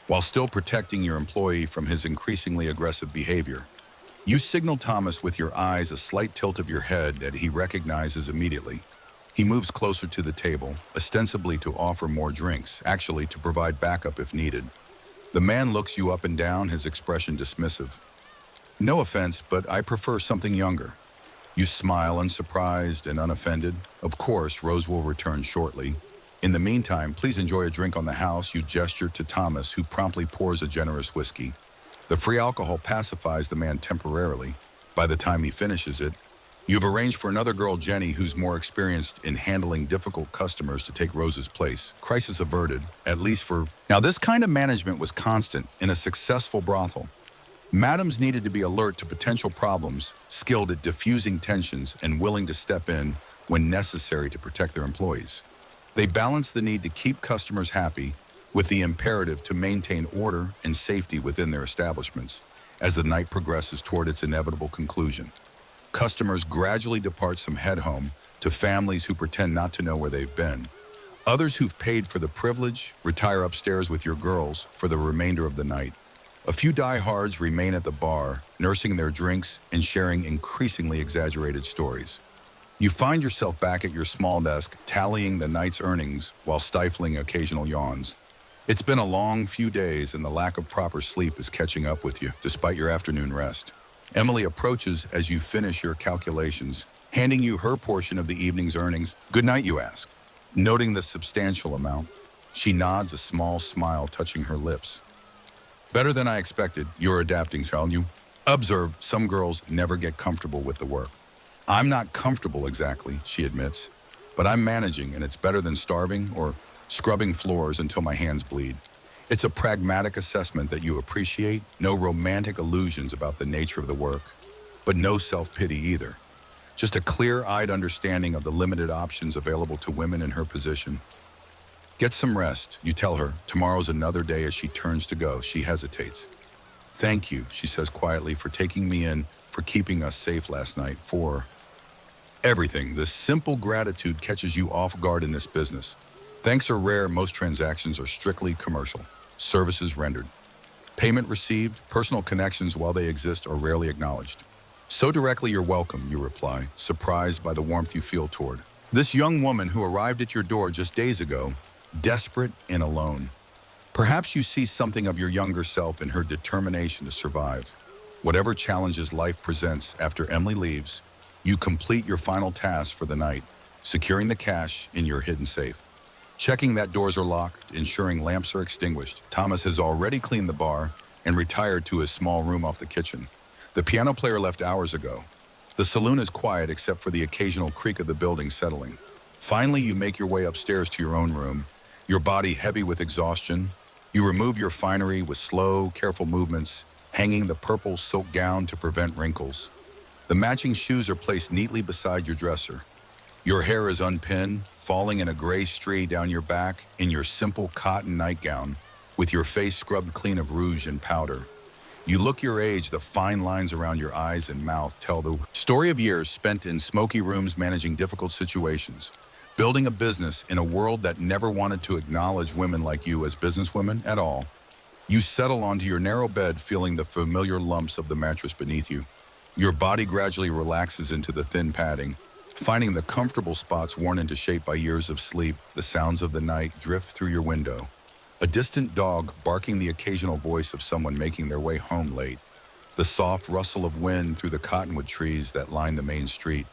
while still protecting your employee from his increasingly aggressive behavior. You signal Thomas with your eyes, a slight tilt of your head that he recognizes immediately. He moves closer to the table, ostensibly to offer more drinks, actually to provide backup if needed. The man looks you up and down, his expression dismissive. No offense, but I prefer something younger. You smile, unsurprised and unoffended. Of course, Rose will return shortly. In the meantime, please enjoy a drink on the house. You gesture to Thomas, who promptly pours a generous whiskey. The free alcohol pacifies the man temporarily. By the time he finishes it, you've arranged for another girl, Jenny, who's more experienced in handling difficult customers, to take Rose's place. Crisis averted, at least for... Now, this kind of management was constant in a successful brothel. Madams needed to be alert to potential problems, skilled at diffusing tensions, and willing to step in when necessary to protect their employees. They balanced the need to keep customers happy with the imperative to maintain order and safety within their establishments. As the night progresses toward its inevitable conclusion, customers gradually depart. Some head home to families who pretend not to know where they've been. Others who've paid for the privilege retire upstairs with your girls for the remainder of the night. A few diehards remain at the bar, nursing their drinks and sharing increasingly exaggerated stories. You find yourself back at your small desk, tallying the night's earnings while stifling occasional yawns. It's been a long few days, and the lack of proper sleep is catching up with you, despite your afternoon rest. Emily approaches as you finish your calculations, handing you her portion of the evening's earnings. Good night, you ask. Noting the substantial amount, she nods, a small smile touching her lips. Better than I expected. You're adapting, shall you? Observe, some girls never get comfortable with the work. I'm not comfortable exactly, she admits, but I'm managing, and it's better than starving or scrubbing floors until my hands bleed. It's a pragmatic assessment that you appreciate, no romantic illusions about the nature of the work, but no self-pity either. Just a clear-eyed understanding of the limited options available to women in her position. Get some rest, you tell her. Tomorrow's another day. As she turns to go, she hesitates. Thank you, she says quietly, for taking me in, for keeping us safe last night, for everything. This simple gratitude catches you off guard in this business. Thanks are rare. Most transactions are strictly commercial. Services rendered. Payment received. Personal connections, while they exist, are rarely acknowledged. So directly, you're welcome, you reply, surprised by the warmth you feel toward this young woman who arrived at your door just days ago, desperate and alone. Perhaps you see something of your younger self in her determination to survive. Whatever challenges life presents, after Emily leaves, you complete your final task for the night, securing the cash in your hidden safe. Checking that doors are locked, ensuring lamps are extinguished. Thomas has already cleaned the bar and retired to his small room off the kitchen. The piano player left hours ago. The saloon is quiet except for the occasional creak of the building settling. Finally, you make your way upstairs to your own room, your body heavy with exhaustion. You remove your finery with slow, careful movements, hanging the purple silk gown to prevent wrinkles. The matching shoes are placed neatly beside your dresser. Your hair is unpinned, falling in a gray streak down your back in your simple cotton nightgown, with your face scrubbed clean of rouge and powder. You look your age, the fine lines around your eyes and mouth tell the story of years spent in smoky rooms managing difficult situations, building a business in a world that never wanted to acknowledge women like you as businesswomen at all. You settle onto your narrow bed, feeling the familiar lumps of the mattress beneath you. Your body gradually relaxes into the thin padding, finding the comfortable spots worn into shape by years of sleep. The sounds of the night drift through your window. A distant dog barking, the occasional voice of someone making their way home late. The soft rustle of wind through the cottonwood trees that line the main street.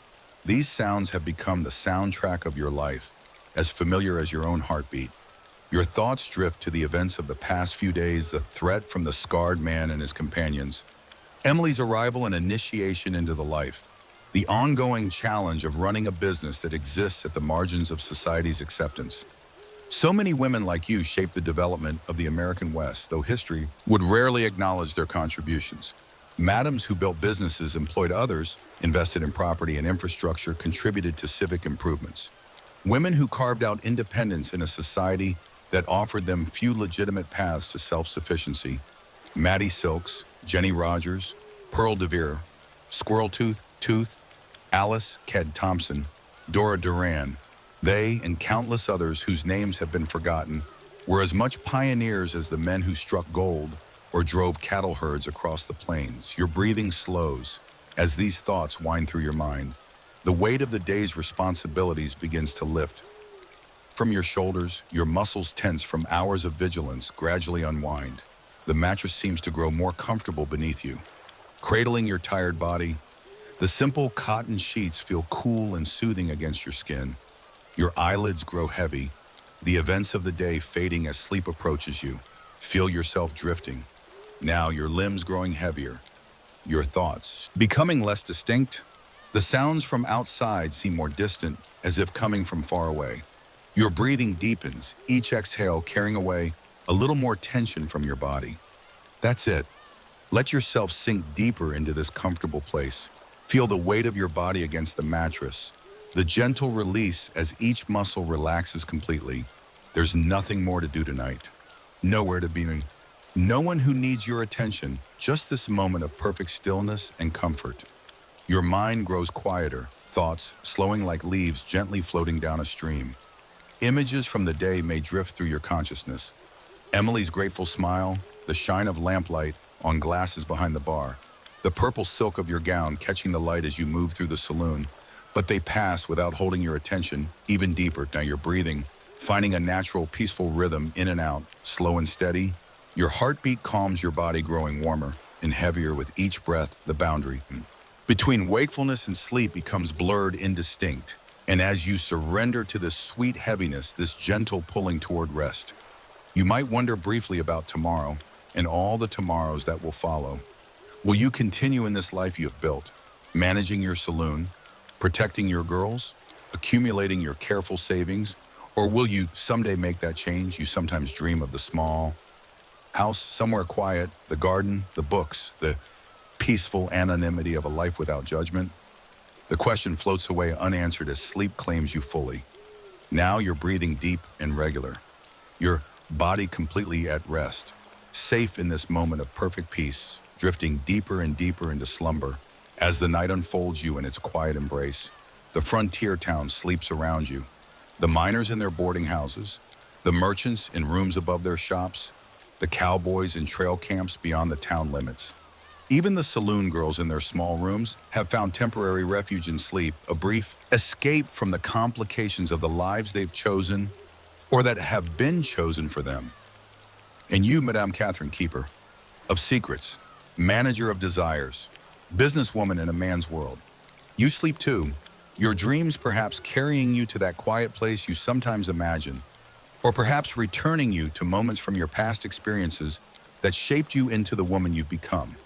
These sounds have become the soundtrack of your life, as familiar as your own heartbeat. Your thoughts drift to the events of the past few days, the threat from the scarred man and his companions, Emily's arrival and initiation into the life, the ongoing challenge of running a business that exists at the margins of society's acceptance. So many women like you shaped the development of the American West, though history would rarely acknowledge their contributions. Madams who built businesses, employed others, invested in property and infrastructure, contributed to civic improvements. Women who carved out independence in a society that offered them few legitimate paths to self-sufficiency. Maddie Silks, Jenny Rogers, Pearl DeVere, Squirrel Tooth, Alice Ked Thompson, Dora Duran. They and countless others whose names have been forgotten were as much pioneers as the men who struck gold or drove cattle herds across the plains. Your breathing slows as these thoughts wind through your mind. The weight of the day's responsibilities begins to lift from your shoulders. Your muscles tense from hours of vigilance gradually unwind. The mattress seems to grow more comfortable beneath you, cradling your tired body. The simple cotton sheets feel cool and soothing against your skin. Your eyelids grow heavy, the events of the day fading as sleep approaches you. Feel yourself drifting. Now your limbs growing heavier, your thoughts becoming less distinct. The sounds from outside seem more distant, as if coming from far away. Your breathing deepens, each exhale carrying away a little more tension from your body. That's it. Let yourself sink deeper into this comfortable place. Feel the weight of your body against the mattress, the gentle release as each muscle relaxes completely. There's nothing more to do tonight. Nowhere to be. No one who needs your attention, just this moment of perfect stillness and comfort. Your mind grows quieter, thoughts slowing like leaves gently floating down a stream. Images from the day may drift through your consciousness. Emily's grateful smile, the shine of lamplight on glasses behind the bar, the purple silk of your gown catching the light as you move through the saloon. But they pass without holding your attention even deeper. Now you're breathing, finding a natural, peaceful rhythm in and out, slow and steady. Your heartbeat calms your body, growing warmer and heavier with each breath. The boundary between wakefulness and sleep becomes blurred, indistinct. And as you surrender to this sweet heaviness, this gentle pulling toward rest, you might wonder briefly about tomorrow and all the tomorrows that will follow. Will you continue in this life you have built, managing your saloon, protecting your girls, accumulating your careful savings, or will you someday make that change? You sometimes dream of the small house, somewhere quiet, the garden, the books, the peaceful anonymity of a life without judgment. The question floats away unanswered as sleep claims you fully. Now you're breathing deep and regular, your body completely at rest, safe in this moment of perfect peace, drifting deeper and deeper into slumber. As the night unfolds you in its quiet embrace, the frontier town sleeps around you. The miners in their boarding houses, the merchants in rooms above their shops, the cowboys in trail camps beyond the town limits. Even the saloon girls in their small rooms have found temporary refuge in sleep, a brief escape from the complications of the lives they've chosen or that have been chosen for them. And you, Madame Catherine, keeper of secrets, manager of desires, businesswoman in a man's world. You sleep too, your dreams perhaps carrying you to that quiet place you sometimes imagine, or perhaps returning you to moments from your past experiences that shaped you into the woman you've become.